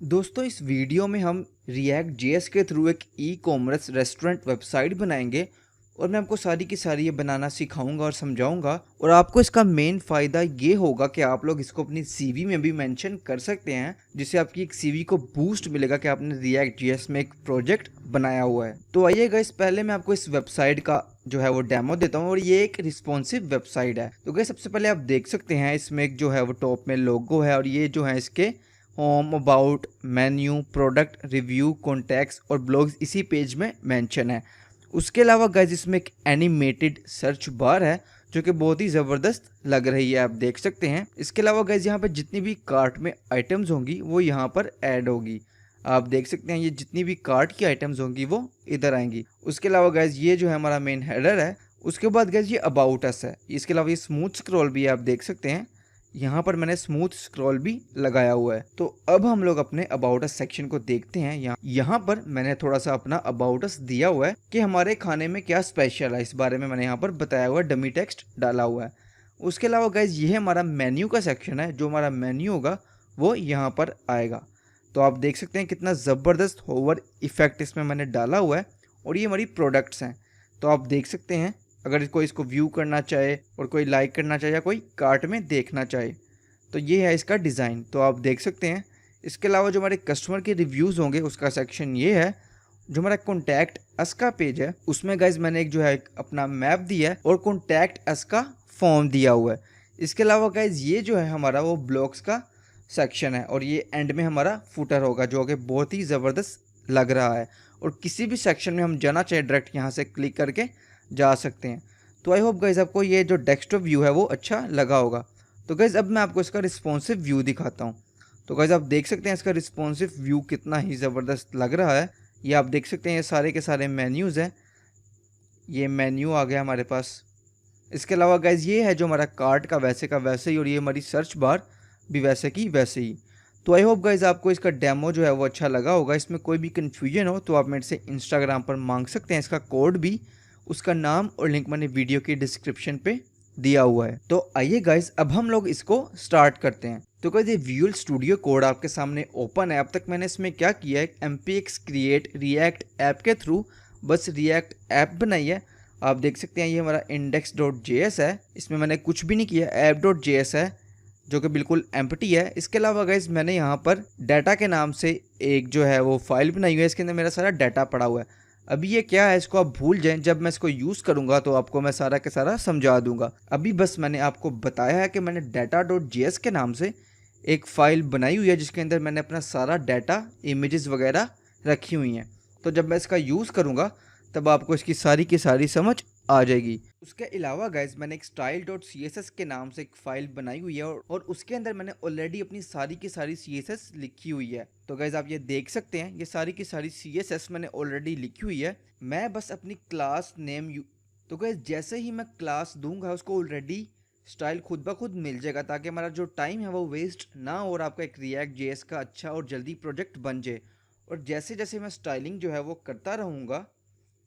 दोस्तों इस वीडियो में हम रिएक्ट जेएस के थ्रू एक ई कॉमर्स रेस्टोरेंट वेबसाइट बनाएंगे और मैं आपको सारी की सारी ये बनाना सिखाऊंगा और समझाऊंगा। और आपको इसका मेन फ़ायदा ये होगा कि आप लोग इसको अपनी सीवी में भी मेंशन कर सकते हैं, जिससे आपकी एक सीवी को बूस्ट मिलेगा कि आपने रिएक्ट जेएस में एक प्रोजेक्ट बनाया हुआ है। तो आइए गाइस, पहले मैं आपको इस वेबसाइट का जो है वो डेमो देता हूँ। और ये एक रिस्पॉन्सिव वेबसाइट है। तो गाइस सबसे पहले आप देख सकते हैं इसमें एक जो है वो टॉप में लोगो है, और ये जो है इसके home, about, menu, product, review, contacts और ब्लॉग्स इसी पेज में मेंशन है। उसके अलावा गाइस इसमें एक एनिमेटेड सर्च बार है जो कि बहुत ही ज़बरदस्त लग रही है, आप देख सकते हैं। इसके अलावा गाइस यहाँ पर जितनी भी कार्ट में आइटम्स होंगी वो यहाँ पर ऐड होगी, आप देख सकते हैं। ये जितनी भी कार्ट की आइटम्स होंगी वो इधर आएंगी। उसके अलावा गाइस ये जो है हमारा मेन हेडर है। उसके बाद गाइस ये अबाउट अस है। इसके अलावा ये स्मूथ स्क्रॉल भी है, आप देख सकते हैं। यहाँ पर मैंने स्मूथ स्क्रॉल भी लगाया हुआ है। तो अब हम लोग अपने अबाउट अस सेक्शन को देखते हैं। यहाँ पर मैंने थोड़ा सा अपना अबाउट अस दिया हुआ है कि हमारे खाने में क्या स्पेशल है, इस बारे में मैंने यहाँ पर बताया हुआ है, डमी टेक्स्ट डाला हुआ है। उसके अलावा गाइज ये हमारा मेन्यू का सेक्शन है। जो हमारा मेन्यू होगा वो यहाँ पर आएगा। तो आप देख सकते हैं कितना ज़बरदस्त होवर इफेक्ट इसमें मैंने डाला हुआ है। और ये हमारी प्रोडक्ट्स हैं। तो आप देख सकते हैं, अगर कोई इसको व्यू करना चाहे और कोई लाइक करना चाहे या कोई कार्ट में देखना चाहे, तो ये है इसका डिज़ाइन। तो आप देख सकते हैं। इसके अलावा जो हमारे कस्टमर के रिव्यूज़ होंगे उसका सेक्शन ये है। जो हमारा कॉन्टैक्ट अस का पेज है उसमें गाइज मैंने एक जो है अपना मैप दिया है और कॉन्टैक्ट अस का फॉर्म दिया हुआ है। इसके अलावा गाइज ये जो है हमारा वो ब्लॉग्स का सेक्शन है, और ये एंड में हमारा फुटर होगा जो कि बहुत ही ज़बरदस्त लग रहा है। और किसी भी सेक्शन में हम जाना चाहे डायरेक्ट यहाँ से क्लिक करके जा सकते हैं। तो आई होप गाइज आपको ये जो डेस्कटॉप व्यू है वो अच्छा लगा होगा। तो गाइज अब मैं आपको इसका रिस्पॉन्सिव व्यू दिखाता हूँ। तो गाइज आप देख सकते हैं इसका रिस्पॉन्सिव व्यू कितना ही ज़बरदस्त लग रहा है। ये आप देख सकते हैं, ये सारे के सारे मेन्यूज़ हैं। ये मेन्यू आ गया हमारे पास। इसके अलावा गाइज ये है जो हमारा कार्ट का वैसे ही, और ये हमारी सर्च बार भी वैसे की वैसे ही। तो आई होप गाइज आपको इसका डेमो जो है वो अच्छा लगा होगा। इसमें कोई भी कन्फ्यूजन हो तो आप मेरे से इंस्टाग्राम पर मांग सकते हैं। इसका कोड भी, उसका नाम और लिंक मैंने वीडियो की डिस्क्रिप्शन पे दिया हुआ है। तो आइए गाइज अब हम लोग इसको स्टार्ट करते हैं। तो गाइज ये विजुअल स्टूडियो कोड आपके सामने ओपन है। अब तक मैंने इसमें क्या किया है, MPX क्रिएट रिएक्ट ऐप के थ्रू बस रिएक्ट ऐप बनाई है। आप देख सकते हैं ये हमारा index.js है। इसमें मैंने कुछ भी नहीं किया, app.js है जो कि बिल्कुल एम्प्टी है। इसके अलावा गाइज मैंने यहाँ पर डाटा के नाम से एक जो है वो फाइल बनाई हुई है। इसके अंदर मेरा सारा डाटा पड़ा हुआ है। अभी ये क्या है इसको आप भूल जाएं, जब मैं इसको यूज़ करूँगा तो आपको मैं सारा के सारा समझा दूंगा। अभी बस मैंने आपको बताया है कि मैंने data.js के नाम से एक फ़ाइल बनाई हुई है जिसके अंदर मैंने अपना सारा डाटा, इमेजेस वगैरह रखी हुई हैं। तो जब मैं इसका यूज़ करूँगा तब आपको इसकी सारी की सारी समझ आ जाएगी। उसके अलावा गाइज मैंने एक style.css के नाम से एक फ़ाइल बनाई हुई है, और उसके अंदर मैंने ऑलरेडी अपनी सारी की सारी CSS लिखी हुई है। तो गाइज आप ये देख सकते हैं, ये सारी की सारी CSS मैंने ऑलरेडी लिखी हुई है। मैं बस अपनी क्लास नेम तो गाइज जैसे ही मैं क्लास दूंगा उसको ऑलरेडी स्टाइल खुद ब खुद मिल जाएगा, ताकि हमारा जो टाइम है वो वेस्ट ना हो और आपका एक रिएक्ट जेएस का अच्छा और जल्दी प्रोजेक्ट बन जाए। और जैसे जैसे मैं स्टाइलिंग जो है वो करता रहूँगा,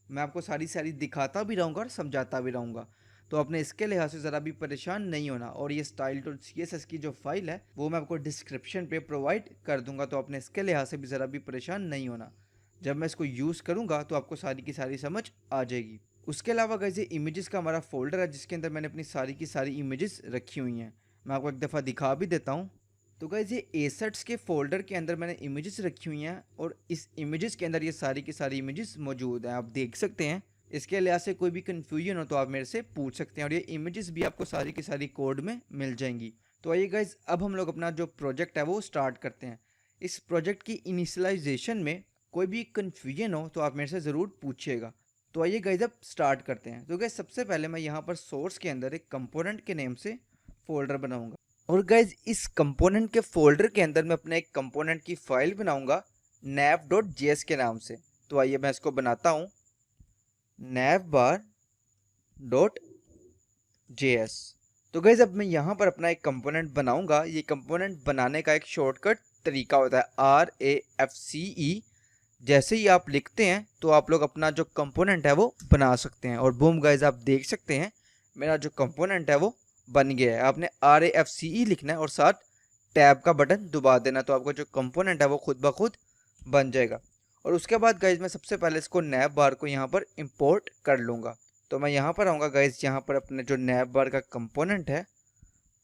मैं आपको सारी सारी दिखाता भी रहूँगा और समझाता भी रहूँगा। तो आपने इसके लिहाज से ज़रा भी परेशान नहीं होना। और ये style.css की जो फाइल है वो मैं आपको डिस्क्रिप्शन पे प्रोवाइड कर दूंगा। तो आपने इसके लिहाज से भी ज़रा भी परेशान नहीं होना। जब मैं इसको यूज़ करूँगा तो आपको सारी की सारी समझ आ जाएगी। उसके अलावा गाइस ये इमेजेस का हमारा फोल्डर है जिसके अंदर मैंने अपनी सारी की सारी इमेजेस रखी हुई हैं। मैं आपको एक दफ़ा दिखा भी देता हूँ। तो गाइस ये एसेट्स के फोल्डर के अंदर मैंने इमेजेस रखी हुई हैं, और इस इमेजेस के अंदर ये सारी की सारी इमेजेस मौजूद हैं, आप देख सकते हैं। इसके लिहाज से कोई भी कन्फ्यूजन हो तो आप मेरे से पूछ सकते हैं, और ये इमेजेस भी आपको सारी की सारी कोड में मिल जाएंगी। तो आइए गाइज अब हम लोग अपना जो प्रोजेक्ट है वो स्टार्ट करते हैं। इस प्रोजेक्ट की इनिशियलाइजेशन में कोई भी कन्फ्यूजन हो तो आप मेरे से ज़रूर पूछिएगा। तो आइए गाइज अब स्टार्ट करते हैं। तो गाइज सबसे पहले मैं यहाँ पर सोर्स के अंदर एक कंपोनेंट के नेम से फोल्डर बनाऊंगा, और गाइज इस कंपोनेंट के फोल्डर के अंदर मैं अपने एक कंपोनेंट की फाइल बनाऊंगा nav.js के नाम से। तो आइए मैं इसको बनाता हूँ, navbar.js। तो गाइज अब मैं यहाँ पर अपना एक कंपोनेंट बनाऊंगा। ये कंपोनेंट बनाने का एक शॉर्टकट तरीका होता है RAFCE। जैसे ही आप लिखते हैं तो आप लोग अपना जो कंपोनेंट है वो बना सकते हैं। और बूम गाइज आप देख सकते हैं मेरा जो कंपोनेंट है वो बन गया है। आपने RAFCE लिखना है और साथ टैब का बटन दबा देना, तो आपका जो कंपोनेंट है वो खुद ब खुद बन जाएगा। और उसके बाद गाइज मैं सबसे पहले इसको नैव बार को यहाँ पर इंपोर्ट कर लूँगा। तो मैं यहाँ पर आऊँगा गाइज, यहाँ पर अपने जो नैव बार का कंपोनेंट है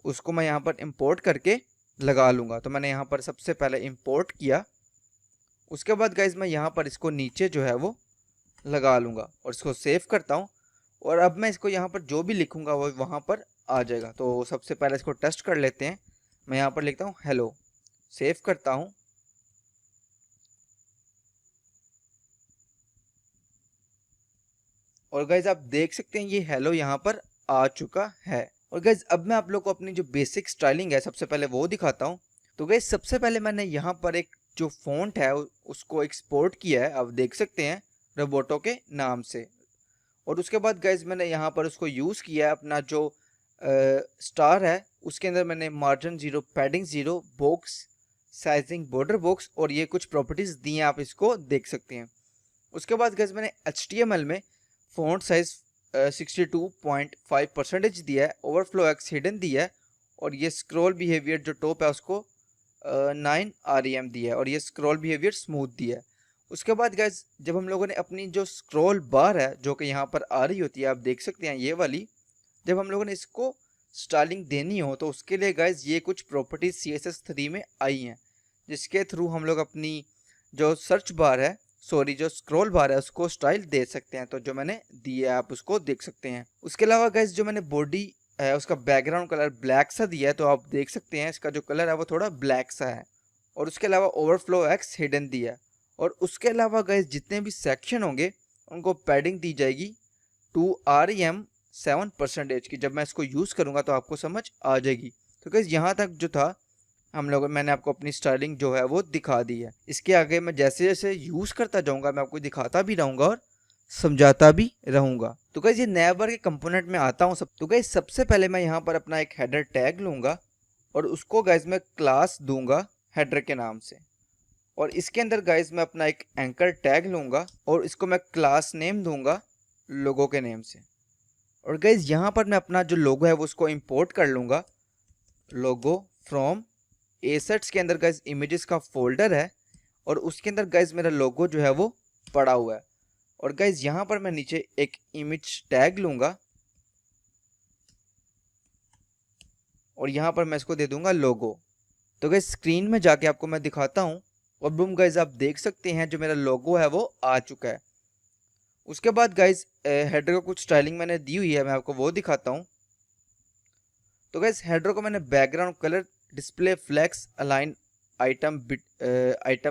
उसको मैं यहाँ पर इंपोर्ट करके लगा लूँगा। तो मैंने यहाँ पर सबसे पहले इंपोर्ट किया। उसके बाद गाइज मैं यहाँ पर इसको नीचे जो है वो लगा लूँगा और इसको सेव करता हूँ। और अब मैं इसको यहाँ पर जो भी लिखूँगा वो वहाँ पर आ जाएगा। तो सबसे पहले इसको टेस्ट कर लेते हैं। मैं यहाँ पर लिखता हूँ हेलो, सेव करता हूँ। और गाइज आप देख सकते हैं ये हेलो यहाँ पर आ चुका है। और गाइज अब मैं आप लोग को अपनी जो बेसिक स्टाइलिंग है सबसे पहले वो दिखाता हूँ। तो गाइज सबसे पहले मैंने यहाँ पर एक जो फॉन्ट है उसको एक्सपोर्ट किया है, आप देख सकते हैं रोबोटो के नाम से। और उसके बाद गाइज मैंने यहाँ पर उसको यूज़ किया है, अपना जो स्टार है उसके अंदर मैंने margin 0, padding 0, box sizing, border box और ये कुछ प्रॉपर्टीज़ दी हैं, आप इसको देख सकते हैं। उसके बाद गाइज मैंने HTML में फ़ॉन्ट साइज 62.5% दिया है, ओवरफ्लो एक्स हिडन दिया है और ये स्क्रॉल बिहेवियर जो टॉप है उसको 9 REM दिया है और ये स्क्रॉल बिहेवियर स्मूथ दिया है। उसके बाद गाइज जब हम लोगों ने अपनी जो स्क्रॉल बार है जो कि यहाँ पर आ रही होती है, आप देख सकते हैं ये वाली, जब हम लोगों ने इसको स्टाइलिंग देनी हो तो उसके लिए गाइज ये कुछ प्रॉपर्टीज CSS3 में आई हैं, जिसके थ्रू हम लोग अपनी जो सर्च बार है जो स्क्रॉल बार है उसको स्टाइल दे सकते हैं। तो जो मैंने दी है आप उसको देख सकते हैं। उसके अलावा गाइज जो मैंने बॉडी है उसका बैकग्राउंड कलर ब्लैक सा दिया है, तो आप देख सकते हैं इसका जो कलर है वो थोड़ा ब्लैक सा है। और उसके अलावा ओवरफ्लो एक्स हिडन दिया है। और उसके अलावा गाइज जितने भी सेक्शन होंगे उनको पैडिंग दी जाएगी 2 REM 7% की। जब मैं इसको यूज़ करूँगा तो आपको समझ आ जाएगी। तो गाइज यहाँ तक जो था मैंने आपको अपनी स्टाइलिंग जो है वो दिखा दी है। इसके आगे मैं जैसे जैसे यूज़ करता जाऊँगा मैं आपको दिखाता भी रहूँगा और समझाता भी रहूँगा। तो गाइज ये नैव बार के कंपोनेंट में आता हूँ तो गाइज सबसे पहले मैं यहाँ पर अपना एक हेडर टैग लूँगा और उसको गाइज मैं क्लास दूंगा हेडर के नाम से। और इसके अंदर गाइज मैं अपना एक एंकर टैग लूँगा और इसको मैं क्लास नेम दूंगा लोगो के नेम से। और गाइज यहाँ पर मैं अपना जो लोगो है वो उसको इंपोर्ट कर लूँगा, लोगो फ्रॉम एसेट्स के अंदर गाइज इमेजेस का फोल्डर है और उसके अंदर गाइज मेरा लोगो जो है वो पड़ा हुआ है। और गाइज यहाँ पर मैं नीचे एक इमेज टैग लूँगा और यहाँ पर मैं इसको दे दूंगा लोगो। तो गाइज स्क्रीन में जाके आपको मैं दिखाता हूँ और बूम गाइज आप देख सकते हैं जो मेरा लोगो है वो आ चुका है। उसके बाद गाइज हेडर को कुछ स्टाइलिंग मैंने दी हुई है, मैं आपको वो दिखाता हूँ। तो गाइज हेडर को मैंने background colour, display flex, align item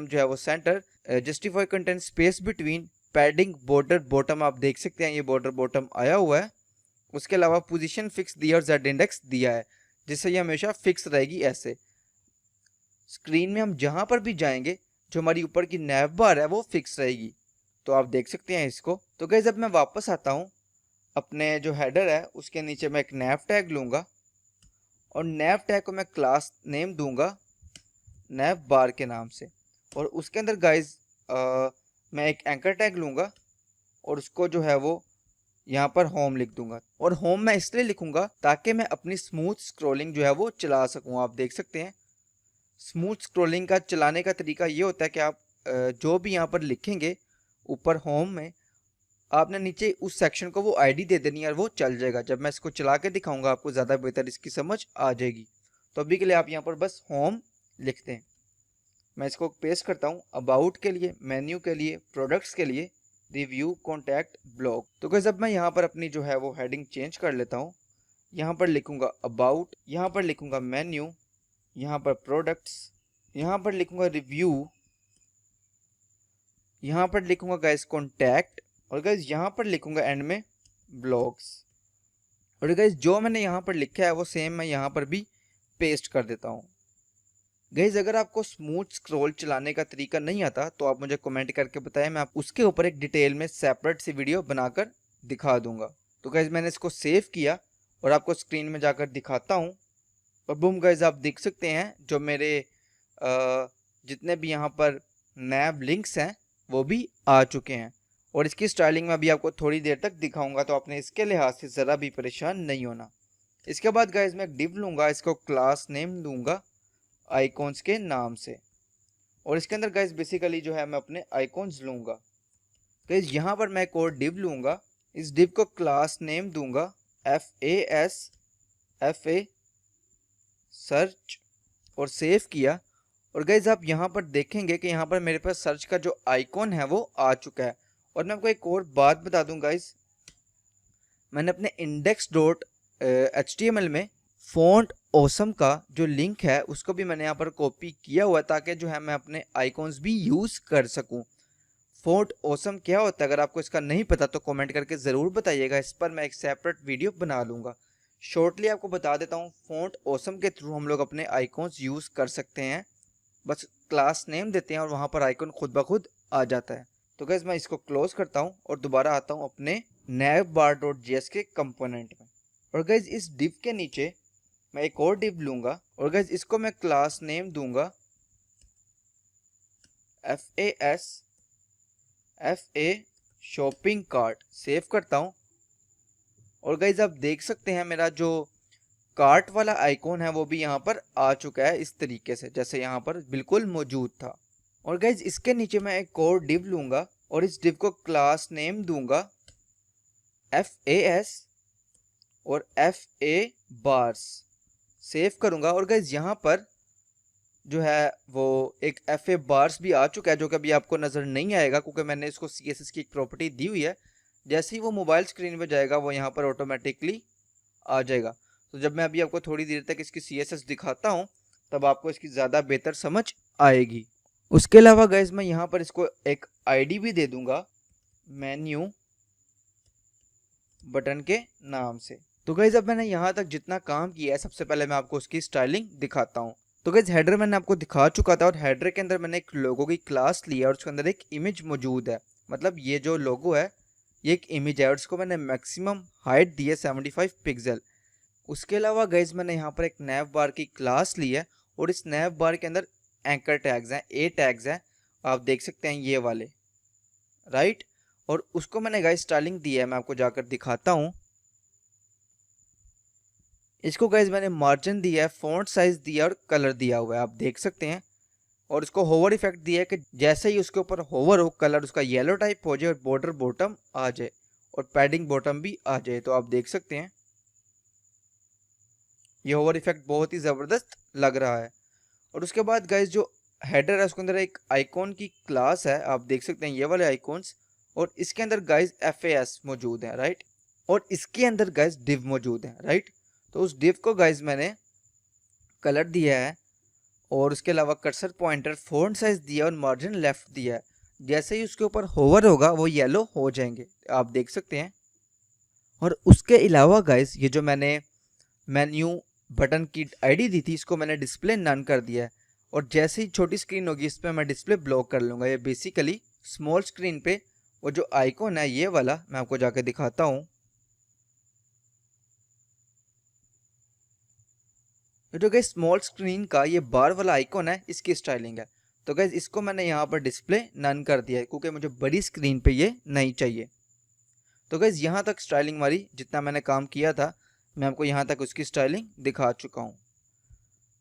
जो है वो centre, justify content, space between, padding, border bottom, आप देख सकते हैं ये बॉर्डर बॉटम आया हुआ है। उसके अलावा पोजीशन फिक्स दिया और जेड इंडेक्स दिया है जिससे ये हमेशा फिक्स रहेगी। ऐसे स्क्रीन में हम जहां पर भी जाएंगे जो हमारी ऊपर की नैव बार है वो फिक्स रहेगी। तो आप देख सकते हैं इसको। तो गाइस जब मैं वापस आता हूं अपने जो हेडर है उसके नीचे मैं एक नैव टैग लूंगा और नैव टैग को मैं क्लास नेम दूंगा नैव बार के नाम से। और उसके अंदर गाइस मैं एक एंकर टैग लूंगा और उसको जो है वो यहाँ पर होम लिख दूंगा। और होम मैं इसलिए लिखूंगा ताकि मैं अपनी स्मूथ स्क्रॉलिंग जो है वो चला सकूं। आप देख सकते हैं स्मूथ स्क्रॉलिंग का चलाने का तरीका ये होता है कि आप जो भी यहाँ पर लिखेंगे ऊपर होम में, आपने नीचे उस सेक्शन को वो आईडी दे देनी है और वो चल जाएगा। जब मैं इसको चला के दिखाऊंगा आपको ज़्यादा बेहतर इसकी समझ आ जाएगी। तो अभी के लिए आप यहाँ पर बस होम लिखते हैं। मैं इसको पेस्ट करता हूँ अबाउट के लिए, मेन्यू के लिए, प्रोडक्ट्स के लिए, रिव्यू, कॉन्टैक्ट, ब्लॉग। तो गाइस अब मैं यहाँ पर अपनी जो है वो हेडिंग चेंज कर लेता हूँ। यहाँ पर लिखूंगा अबाउट, यहाँ पर लिखूंगा मेन्यू, यहाँ पर प्रोडक्ट्स, यहाँ पर लिखूंगा रिव्यू, यहाँ पर लिखूंगा गाइस कॉन्टैक्ट और गाइस यहाँ पर लिखूंगा एंड में ब्लॉग्स। और गाइस जो मैंने यहाँ पर लिखा है वो सेम मैं यहाँ पर भी पेस्ट कर देता हूँ। गाइस अगर आपको स्मूथ स्क्रॉल चलाने का तरीका नहीं आता तो आप मुझे कमेंट करके बताएं, मैं आप उसके ऊपर एक डिटेल में सेपरेट सी वीडियो बनाकर दिखा दूंगा। तो गाइस मैंने इसको सेव किया और आपको स्क्रीन में जाकर दिखाता हूँ। और बूम गाइस आप देख सकते हैं जो मेरे जितने भी यहाँ पर नैब लिंक्स हैं वो भी आ चुके हैं। और इसकी स्टाइलिंग में अभी आपको थोड़ी देर तक दिखाऊंगा, तो आपने इसके लिहाज से ज़रा भी परेशान नहीं होना। इसके बाद गाइस मैं एक डिव लूँगा, इसको क्लास नेम दूंगा आइकॉन्स के नाम से। और इसके अंदर गाइज बेसिकली जो है मैं अपने आइकॉन्स लूँगा। गाइज यहाँ पर मैं एक और डिव लूँगा, इस डिव को क्लास नेम दूंगा FA सर्च और सेव किया। और गाइज आप यहाँ पर देखेंगे कि यहाँ पर मेरे पास सर्च का जो आइकॉन है वो आ चुका है। और मैं आपको एक और बात बता दूं गाइज, मैंने अपने index.html में फॉन्ट ऑसम का जो लिंक है उसको भी मैंने यहाँ पर कॉपी किया हुआ है ताकि जो है मैं अपने आइकॉन्स भी यूज़ कर सकूं। फॉन्ट ऑसम क्या होता है, अगर आपको इसका नहीं पता तो कमेंट करके ज़रूर बताइएगा, इस पर मैं एक सेपरेट वीडियो बना लूँगा। शॉर्टली आपको बता देता हूँ, फॉन्ट ऑसम के थ्रू हम लोग अपने आइकॉन्स यूज़ कर सकते हैं। बस क्लास नेम देते हैं और वहाँ पर आइकॉन खुद ब खुद आ जाता है। तो गाइस मैं इसको क्लोज करता हूँ और दोबारा आता हूँ अपने navbar.js के कंपोनेंट में। और गाइस इस डिव के नीचे मैं एक और डिव लूँगा और गाइस इसको मैं क्लास नेम दूंगा FA शॉपिंग कार्ट। सेव करता हूँ और गाइज आप देख सकते हैं मेरा जो कार्ट वाला आइकॉन है वो भी यहाँ पर आ चुका है इस तरीके से जैसे यहाँ पर बिल्कुल मौजूद था। और गाइज इसके नीचे मैं एक और डिव लूँगा और इस डिव को क्लास नेम दूंगा FAS और FA बार्स। सेव करूँगा और गाइज यहाँ पर जो है वो एक FA बार्स भी आ चुका है जो कि अभी आपको नज़र नहीं आएगा क्योंकि मैंने इसको CSS की एक प्रॉपर्टी दी हुई है। जैसे ही वो मोबाइल स्क्रीन पे जाएगा वो यहाँ पर ऑटोमेटिकली आ जाएगा। तो जब मैं अभी आपको थोड़ी देर तक इसकी CSS दिखाता हूँ तब आपको इसकी ज़्यादा बेहतर समझ आएगी। उसके अलावा गाइज मैं यहाँ पर इसको एक ID भी दे दूंगा मेन्यू बटन के नाम से। तो गाइज अब मैंने यहाँ तक जितना काम किया है सबसे पहले मैं आपको उसकी स्टाइलिंग दिखाता हूँ। तो गाइज हेडर मैंने आपको दिखा चुका था और हेडर के अंदर मैंने एक लोगो की क्लास ली है और उसके अंदर एक इमेज मौजूद है। मतलब ये जो लोगो है ये एक इमेज है और इसको मैंने मैक्सिमम हाइट दी है 75 पिक्सल। उसके अलावा गाइज मैंने यहाँ पर एक नैव बार की क्लास ली है और इस नैव बार के अंदर एंकर टैग्स हैं, A टैग्स हैं, आप देख सकते हैं ये वाले, राइट। और उसको मैंने गाइज स्टाइलिंग दी है, मैं आपको जाकर दिखाता हूँ। इसको गाइज मैंने मार्जिन दिया है, फॉन्ट साइज दिया और कलर दिया हुआ है, आप देख सकते हैं। और इसको होवर इफेक्ट दिया है कि जैसे ही उसके ऊपर होवर हो कलर उसका येलो टाइप हो जाए और बॉर्डर बॉटम आ जाए और पैडिंग बॉटम भी आ जाए। तो आप देख सकते हैं ये होवर इफेक्ट बहुत ही ज़बरदस्त लग रहा है। और उसके बाद गाइज जो हेडर है उसके अंदर एक आइकॉन की क्लास है, आप देख सकते हैं ये वाले आइकॉन्स। और इसके अंदर गाइज FAS मौजूद है, राइट। और इसके अंदर गाइज डिव मौजूद है, राइट। तो उस डिव को गाइज मैंने कलर दिया है और उसके अलावा कर्सर पॉइंटर, फॉन्ट साइज दिया और मार्जिन लेफ्ट दिया है। जैसे ही उसके ऊपर होवर होगा वो येलो हो जाएंगे, आप देख सकते हैं। और उसके अलावा गाइज ये जो मैंने मेन्यू बटन की ID दी थी इसको मैंने डिस्प्ले नन कर दिया है। और जैसे ही छोटी स्क्रीन होगी इस पर मैं डिस्प्ले ब्लॉक कर लूँगा। ये बेसिकली स्मॉल स्क्रीन पे वो जो आइकॉन है ये वाला मैं आपको जाके दिखाता हूँ। जो गाइस स्मॉल स्क्रीन का ये बार वाला आइकॉन है इसकी स्टाइलिंग है। तो गाइस इसको मैंने यहाँ पर डिस्प्ले नन कर दिया है क्योंकि मुझे बड़ी स्क्रीन पे ये नहीं चाहिए। तो गाइस यहाँ तक स्टाइलिंग वाली जितना मैंने काम किया था मैं आपको यहाँ तक उसकी स्टाइलिंग दिखा चुका हूँ।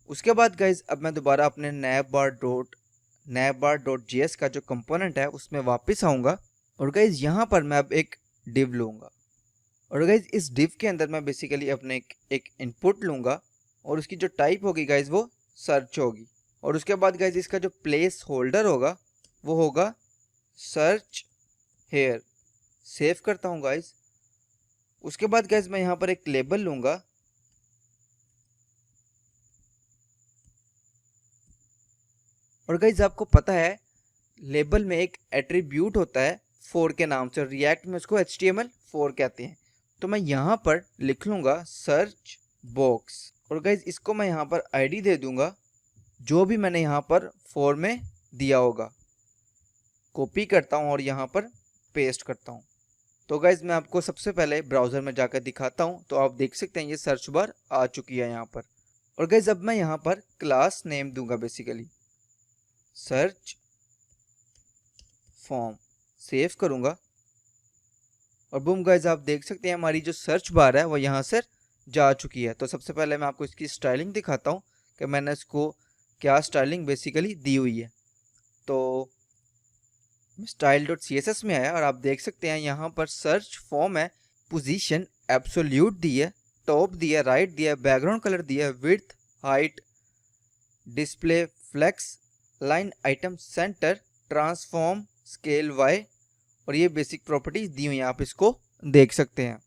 उसके बाद गाइज अब मैं दोबारा अपने navbar.js का जो कंपोनेंट है उसमें वापस आऊँगा और गाइज यहाँ पर मैं अब एक डिव लूँगा। और गाइज इस डिव के अंदर मैं बेसिकली अपने एक इनपुट लूँगा और उसकी जो टाइप होगी गाइज वो सर्च होगी। और उसके बाद गाइज इसका जो प्लेस होल्डर होगा वो होगा सर्च हेयर। सेव करता हूँ गाइज। उसके बाद गाइज मैं यहाँ पर एक लेबल लूँगा और गाइज आपको पता है लेबल में एक एट्रीब्यूट होता है 4 के नाम से, रिएक्ट में उसको HTML4 कहते हैं। तो मैं यहाँ पर लिख लूँगा सर्च बॉक्स और गाइज इसको मैं यहाँ पर ID दे दूँगा जो भी मैंने यहाँ पर 4 में दिया होगा। कॉपी करता हूँ और यहाँ पर पेस्ट करता हूँ। तो गाइज मैं आपको सबसे पहले ब्राउज़र में जाकर दिखाता हूँ। तो आप देख सकते हैं ये सर्च बार आ चुकी है यहाँ पर। और गाइज अब मैं यहाँ पर क्लास नेम दूंगा बेसिकली सर्च फॉर्म। सेव करूंगा और बूम गाइज आप देख सकते हैं हमारी जो सर्च बार है वो यहाँ से जा चुकी है। तो सबसे पहले मैं आपको इसकी स्टाइलिंग दिखाता हूँ कि मैंने इसको क्या स्टाइलिंग बेसिकली दी हुई है। तो style dot C S S में आया और आप देख सकते हैं यहाँ पर सर्च फॉर्म है, पोजीशन एब्सोल्यूट दी है, टॉप दिया, राइट दिया, बैकग्राउंड कलर दिया, width, height, display, flex, line item, centre, transform, scale Y, और ये बेसिक प्रॉपर्टीज दी हुई हैं, आप इसको देख सकते हैं।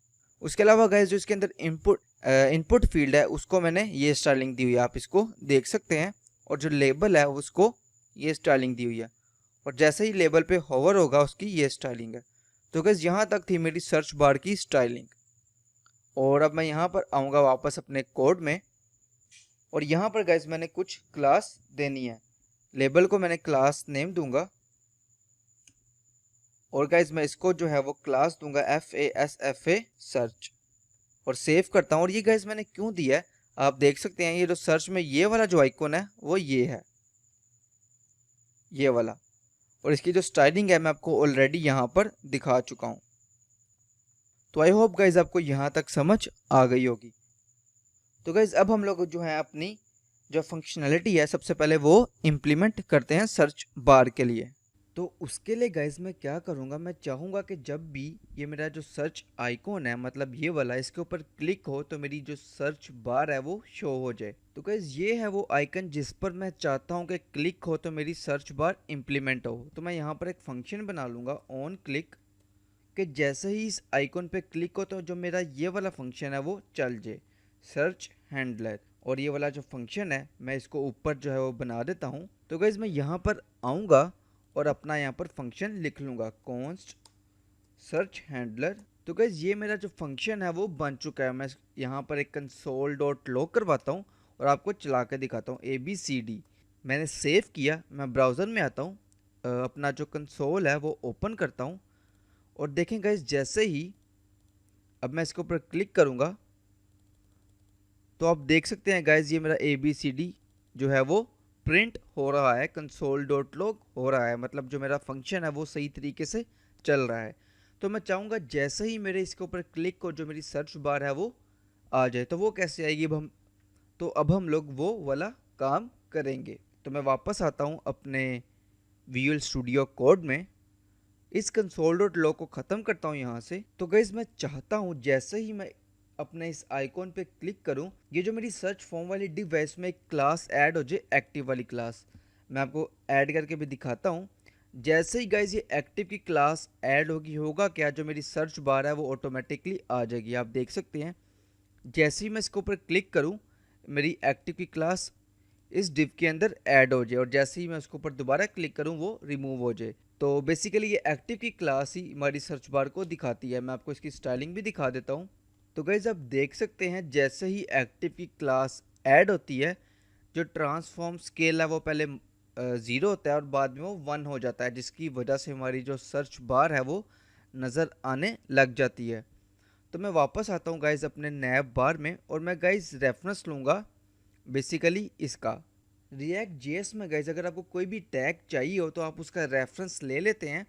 उसके अलावा गाइस जो इसके अंदर इनपुट फील्ड है उसको मैंने ये स्टाइलिंग दी हुई है, आप इसको देख सकते हैं। और जो लेबल है उसको ये स्टाइलिंग दी हुई है, और जैसे ही लेबल पे होवर होगा उसकी ये स्टाइलिंग है। तो गाइस यहाँ तक थी मेरी सर्च बार की स्टाइलिंग। और अब मैं यहाँ पर आऊँगा वापस अपने कोड में, और यहाँ पर गाइस मैंने कुछ क्लास देनी है। लेबल को मैंने क्लास नेम दूंगा, और गाइज मैं इसको जो है वो क्लास दूंगा FASFA सर्च, और सेव करता हूँ। और ये गाइज मैंने क्यों दिया है आप देख सकते हैं, ये जो सर्च में ये वाला जो आइकॉन है वो ये है, ये वाला। और इसकी जो स्टाइलिंग है मैं आपको ऑलरेडी यहाँ पर दिखा चुका हूँ। तो आई होप गाइज आपको यहाँ तक समझ आ गई होगी। तो गाइज अब हम लोग जो है अपनी जो फंक्शनैलिटी है सबसे पहले वो इम्प्लीमेंट करते हैं सर्च बार के लिए। तो उसके लिए गाइज मैं क्या करूँगा, मैं चाहूँगा कि जब भी ये मेरा जो सर्च आइकॉन है, मतलब ये वाला, इसके ऊपर क्लिक हो तो मेरी जो सर्च बार है वो शो हो जाए। तो गाइज ये है वो आइकन जिस पर मैं चाहता हूँ कि क्लिक हो तो मेरी सर्च बार इम्प्लीमेंट हो। तो मैं यहाँ पर एक फंक्शन बना लूँगा ऑन क्लिक, कि जैसे ही इस आइकॉन पे क्लिक हो तो जो मेरा ये वाला फंक्शन है वो चल जाए, सर्च हैंडलर। और ये वाला जो फंक्शन है मैं इसको ऊपर जो है वो बना देता हूँ। तो गाइज मैं यहाँ पर आऊँगा और अपना यहाँ पर फंक्शन लिख लूँगा, कॉन्स्ट सर्च हैंडलर। तो गाइज ये मेरा जो फंक्शन है वो बन चुका है। मैं यहाँ पर एक कंसोल डॉट लॉग करवाता हूँ और आपको चला के दिखाता हूँ। ABCD मैंने सेव किया, मैं ब्राउज़र में आता हूँ, अपना जो कंसोल है वो ओपन करता हूँ, और देखें गाइज जैसे ही अब मैं इसके ऊपर क्लिक करूँगा तो आप देख सकते हैं गाइज ये मेरा ABCD जो है वो प्रिंट हो रहा है, कंसोल डॉट लॉग हो रहा है, मतलब जो मेरा फंक्शन है वो सही तरीके से चल रहा है। तो मैं चाहूँगा जैसे ही मेरे इसके ऊपर क्लिक हो जो मेरी सर्च बार है वो आ जाए। तो वो कैसे आएगी अब हम लोग वो वाला काम करेंगे। तो मैं वापस आता हूँ अपने विजुअल स्टूडियो कोड में, इस कंसोल डॉट लॉग को ख़त्म करता हूँ यहाँ से। तो गाइज मैं चाहता हूँ जैसे ही मैं अपने इस आइकॉन पे क्लिक करूँ, ये जो मेरी सर्च फॉर्म वाली डिव है इसमें एक क्लास ऐड हो जाए, एक्टिव वाली क्लास। मैं आपको ऐड करके भी दिखाता हूँ। जैसे ही गाइज ये एक्टिव की क्लास ऐड होगी, होगा क्या, जो मेरी सर्च बार है वो ऑटोमेटिकली आ जाएगी। आप देख सकते हैं जैसे ही मैं इसके ऊपर क्लिक करूँ मेरी एक्टिव की क्लास इस डिव के अंदर ऐड हो जाए, और जैसे ही मैं उसके ऊपर दोबारा क्लिक करूँ वो रिमूव हो जाए। तो बेसिकली ये एक्टिव की क्लास ही हमारी सर्च बार को दिखाती है। मैं आपको इसकी स्टाइलिंग भी दिखा देता हूँ। तो गाइज आप देख सकते हैं जैसे ही एक्टिव की क्लास ऐड होती है, जो ट्रांसफॉर्म स्केल है वो पहले 0 होता है और बाद में वो 1 हो जाता है, जिसकी वजह से हमारी जो सर्च बार है वो नज़र आने लग जाती है। तो मैं वापस आता हूँ गाइज अपने नैब बार में, और मैं गाइज रेफरेंस लूँगा बेसिकली इसका रिएक्ट जेएस में। गाइज अगर आपको कोई भी टैग चाहिए हो तो आप उसका रेफरेंस ले लेते हैं।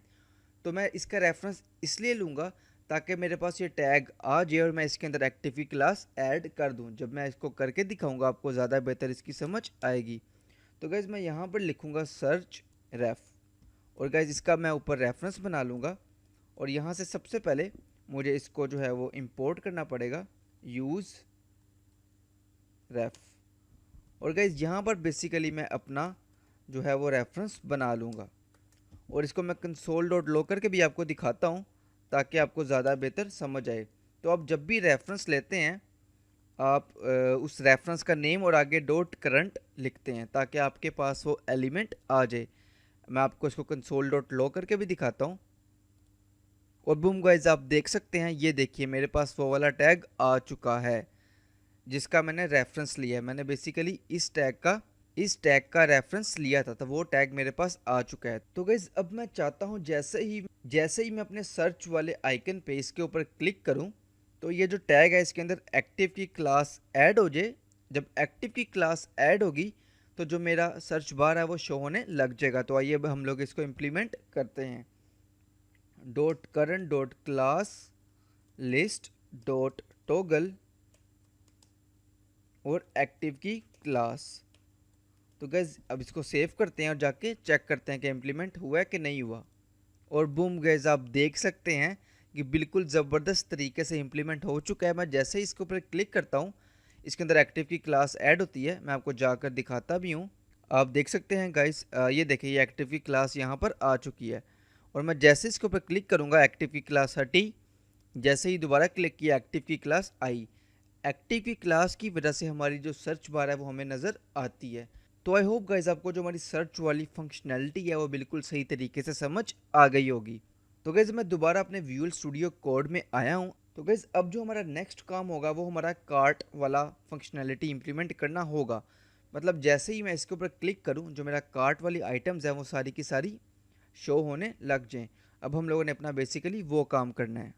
तो मैं इसका रेफरेंस इसलिए लूँगा ताकि मेरे पास ये टैग आ जाए और मैं इसके अंदर एक्टिव की क्लास ऐड कर दूँ। जब मैं इसको करके दिखाऊंगा आपको ज़्यादा बेहतर इसकी समझ आएगी। तो गाइज मैं यहाँ पर लिखूँगा सर्च रेफ, और गाइज इसका मैं ऊपर रेफरेंस बना लूँगा। और यहाँ से सबसे पहले मुझे इसको जो है वो इंपोर्ट करना पड़ेगा, यूज़ रेफ। और गाइज यहाँ पर बेसिकली मैं अपना जो है वो रेफरेंस बना लूँगा, और इसको मैं कंसोल डॉट लॉग करके भी आपको दिखाता हूँ ताकि आपको ज़्यादा बेहतर समझ आए। तो आप जब भी रेफरेंस लेते हैं आप उस रेफरेंस का नेम और आगे डॉट करंट लिखते हैं ताकि आपके पास वो एलिमेंट आ जाए। मैं आपको इसको कंसोल डॉट लॉग करके भी दिखाता हूँ, और बूम गाइज आप देख सकते हैं, ये देखिए मेरे पास वो वाला टैग आ चुका है जिसका मैंने रेफरेंस लिया है। मैंने बेसिकली इस टैग का रेफरेंस लिया था, तो वो टैग मेरे पास आ चुका है। तो गाइज अब मैं चाहता हूँ जैसे ही मैं अपने सर्च वाले आइकन पे इसके ऊपर क्लिक करूँ तो ये जो टैग है इसके अंदर एक्टिव की क्लास ऐड हो जाए। जब एक्टिव की क्लास ऐड होगी तो जो मेरा सर्च बार है वो शो होने लग जाएगा। तो आइए अब हम लोग इसको इम्प्लीमेंट करते हैं। Dot current dot class list dot toggle और एक्टिव की क्लास, तो गैस अब इसको सेव करते हैं और जाके चेक करते हैं कि इम्प्लीमेंट हुआ है कि नहीं हुआ। और बूम गैस आप देख सकते हैं कि बिल्कुल ज़बरदस्त तरीके से इम्प्लीमेंट हो चुका है। मैं जैसे ही इसके ऊपर क्लिक करता हूँ इसके अंदर एक्टिव की क्लास ऐड होती है। मैं आपको जाकर दिखाता भी हूँ। आप देख सकते हैं गाइस, ये देखिए ये एक्टिव की क्लास यहाँ पर आ चुकी है। और मैं जैसे इसके ऊपर क्लिक करूँगा एक्टिव की क्लास हटी, जैसे ही दोबारा क्लिक किया एक्टिव की क्लास आई। एक्टिव की क्लास की वजह से हमारी जो सर्च बार है वो हमें नज़र आती है। तो आई होप गाइज आपको जो हमारी सर्च वाली फंक्शनैलिटी है वो बिल्कुल सही तरीके से समझ आ गई होगी। तो गाइज मैं दोबारा अपने विजुअल स्टूडियो कोड में आया हूँ। तो गाइज अब जो हमारा नेक्स्ट काम होगा वो हमारा कार्ट वाला फंक्शनैलिटी इंप्लीमेंट करना होगा। मतलब जैसे ही मैं इसके ऊपर क्लिक करूँ जो मेरा कार्ट वाली आइटम्स है वो सारी की सारी शो होने लग जाएं। अब हम लोगों ने अपना बेसिकली वो काम करना है।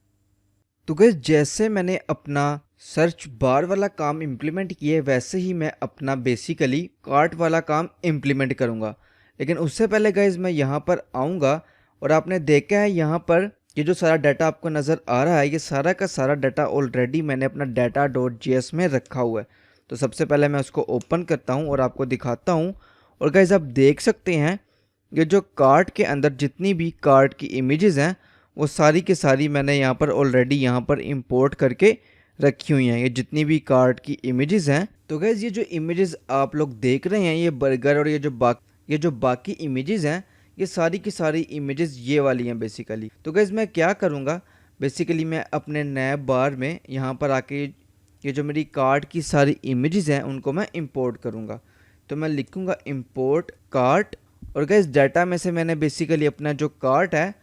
तो गैस जैसे मैंने अपना सर्च बार वाला काम इम्प्लीमेंट किया है वैसे ही मैं अपना बेसिकली कार्ट वाला काम इम्प्लीमेंट करूँगा। लेकिन उससे पहले गैस मैं यहाँ पर आऊँगा और आपने देखा है यहाँ पर ये जो सारा डाटा आपको नज़र आ रहा है ये सारा का सारा डाटा ऑलरेडी मैंने अपना data.js में रखा हुआ है। तो सबसे पहले मैं उसको ओपन करता हूँ और आपको दिखाता हूँ। और गैस आप देख सकते हैं ये जो कार्ट के अंदर जितनी भी कार्ट की इमेजेस हैं वो सारी की सारी मैंने यहाँ पर ऑलरेडी यहाँ पर इंपोर्ट करके रखी हुई हैं। ये जितनी भी कार्ट की इमेजेस हैं। तो गैस ये जो इमेजेस आप लोग देख रहे हैं ये बर्गर और ये जो बाकी इमेजेस हैं ये सारी की सारी इमेजेस ये वाली हैं बेसिकली। तो गैस मैं क्या करूँगा बेसिकली मैं अपने नए बार में यहाँ पर आके ये जो मेरी कार्ट की सारी इमेजेस हैं उनको मैं इंपोर्ट करूँगा। तो मैं लिखूँगा इंपोर्ट कार्ट। और गैस डाटा में से मैंने बेसिकली अपना जो कार्ट है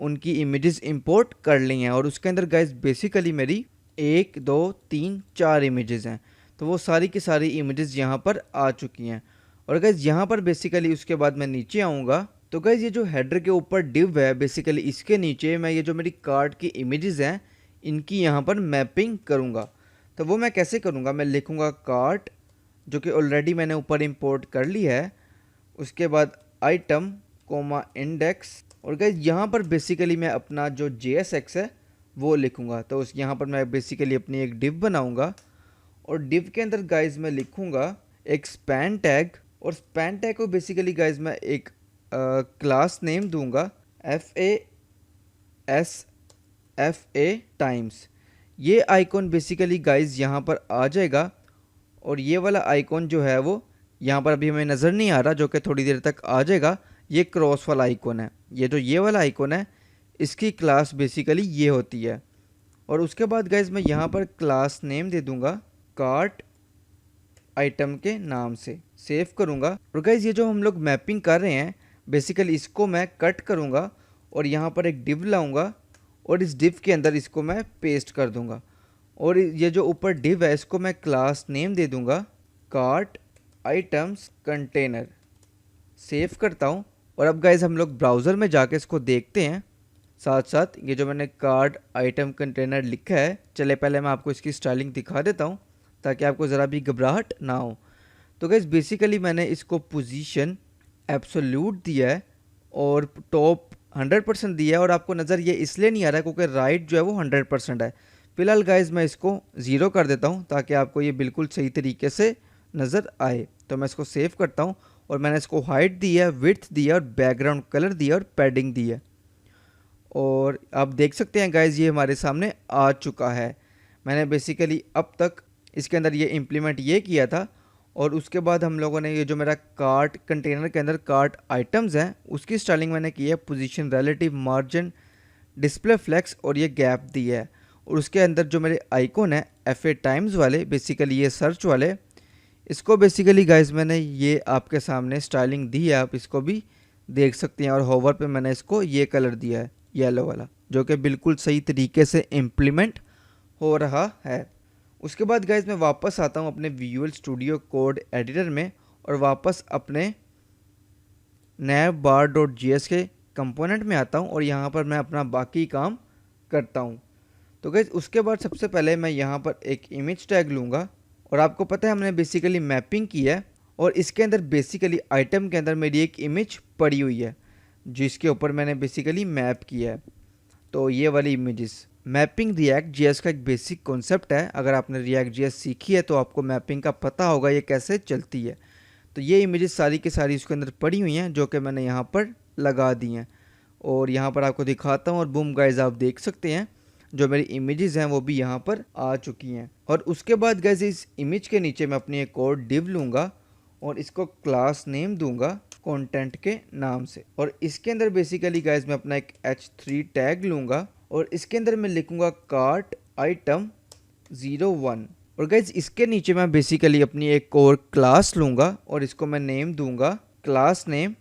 उनकी इमेजेस इंपोर्ट कर ली हैं। और उसके अंदर गाइस बेसिकली मेरी 1 2 3 4 इमेजेस हैं। तो वो सारी की सारी इमेजेस यहाँ पर आ चुकी हैं। और गाइस यहाँ पर बेसिकली उसके बाद मैं नीचे आऊँगा। तो गाइस ये जो हेडर के ऊपर डिव है बेसिकली इसके नीचे मैं ये जो मेरी कार्ड की इमेजेस हैं इनकी यहाँ पर मैपिंग करूँगा। तो वो मैं कैसे करूँगा, मैं लिखूँगा कार्ट जो कि ऑलरेडी मैंने ऊपर इंपोर्ट कर ली है। उसके बाद आइटम कोमा इंडेक्स। और गाइस यहाँ पर बेसिकली मैं अपना जो JSX है वो लिखूँगा। तो उस यहाँ पर मैं बेसिकली अपनी एक डिव बनाऊँगा और डिव के अंदर गाइस मैं लिखूँगा एक स्पैन टैग। और स्पैन टैग को बेसिकली गाइस मैं एक क्लास नेम दूंगा FASFA टाइम्स। ये आइकॉन बेसिकली गाइस यहाँ पर आ जाएगा। और ये वाला आइकॉन जो है वो यहाँ पर अभी हमें नज़र नहीं आ रहा जो कि थोड़ी देर तक आ जाएगा। ये क्रॉस वाला आइकॉन है, ये वाला आइकॉन है इसकी क्लास बेसिकली ये होती है। और उसके बाद गाइज मैं यहाँ पर क्लास नेम दे दूँगा कार्ट आइटम के नाम से, सेव करूँगा। और गाइज ये जो हम लोग मैपिंग कर रहे हैं बेसिकली इसको मैं कट करूँगा और यहाँ पर एक डिव लाऊँगा और इस डिव के अंदर इसको मैं पेस्ट कर दूँगा। और ये जो ऊपर डिव है इसको मैं क्लास नेम दे दूँगा कार्ट आइटम्स कंटेनर, सेव करता हूँ। और अब गाइज हम लोग ब्राउज़र में जाके इसको देखते हैं। साथ साथ ये जो मैंने कार्ड आइटम कंटेनर लिखा है, चले पहले मैं आपको इसकी स्टाइलिंग दिखा देता हूँ ताकि आपको ज़रा भी घबराहट ना हो। तो गाइज बेसिकली मैंने इसको पोजीशन एब्सोल्यूट दिया है और टॉप 100% दिया है। और आपको नज़र ये इसलिए नहीं आ रहा है क्योंकि राइट जो है वो 100% है। फिलहाल गाइज मैं इसको 0 कर देता हूँ ताकि आपको ये बिल्कुल सही तरीके से नज़र आए। तो मैं इसको सेव करता हूँ और मैंने इसको हाइट दी है, विड्थ दिया और बैकग्राउंड कलर दिया और पैडिंग दी है। और आप देख सकते हैं गाइज ये हमारे सामने आ चुका है। मैंने बेसिकली अब तक इसके अंदर ये इम्प्लीमेंट ये किया था। और उसके बाद हम लोगों ने ये जो मेरा कार्ट कंटेनर के अंदर कार्ट आइटम्स हैं उसकी स्टाइलिंग मैंने की है position relative margin display flex और ये गैप दी है। और उसके अंदर जो मेरे आइकॉन है FA टाइम्स वाले बेसिकली ये सर्च वाले, इसको बेसिकली गाइज मैंने ये आपके सामने स्टाइलिंग दी है, आप इसको भी देख सकते हैं। और होवर पे मैंने इसको ये कलर दिया है येलो वाला जो कि बिल्कुल सही तरीके से इम्प्लीमेंट हो रहा है। उसके बाद गाइज मैं वापस आता हूँ अपने विजुअल स्टूडियो कोड एडिटर में और वापस अपने navbar.js के कंपोनेंट में आता हूँ और यहाँ पर मैं अपना बाकी काम करता हूँ। तो गाइज उसके बाद सबसे पहले मैं यहाँ पर एक इमेज टैग लूँगा। और आपको पता है हमने बेसिकली मैपिंग की है और इसके अंदर बेसिकली आइटम के अंदर मेरी एक इमेज पड़ी हुई है जिसके ऊपर मैंने बेसिकली मैप किया है। तो ये वाली इमेजेस मैपिंग रिएक्ट जेएस का एक बेसिक कॉन्सेप्ट है। अगर आपने रिएक्ट जेएस सीखी है तो आपको मैपिंग का पता होगा ये कैसे चलती है। तो ये इमेजेस सारी की सारी उसके अंदर पड़ी हुई हैं जो कि मैंने यहाँ पर लगा दी हैं और यहाँ पर आपको दिखाता हूँ। और बूम गाइज आप देख सकते हैं जो मेरी इमेजेस हैं वो भी यहाँ पर आ चुकी हैं। और उसके बाद गाइज इस इमेज के नीचे मैं अपनी एक और डिव लूँगा और इसको क्लास नेम दूंगा कंटेंट के नाम से। और इसके अंदर बेसिकली गाइज मैं अपना एक h3 टैग लूँगा और इसके अंदर मैं लिखूँगा कार्ट आइटम 01। और गाइज इसके नीचे मैं बेसिकली अपनी एक और क्लास लूँगा और इसको मैं नेम दूंगा क्लास नेम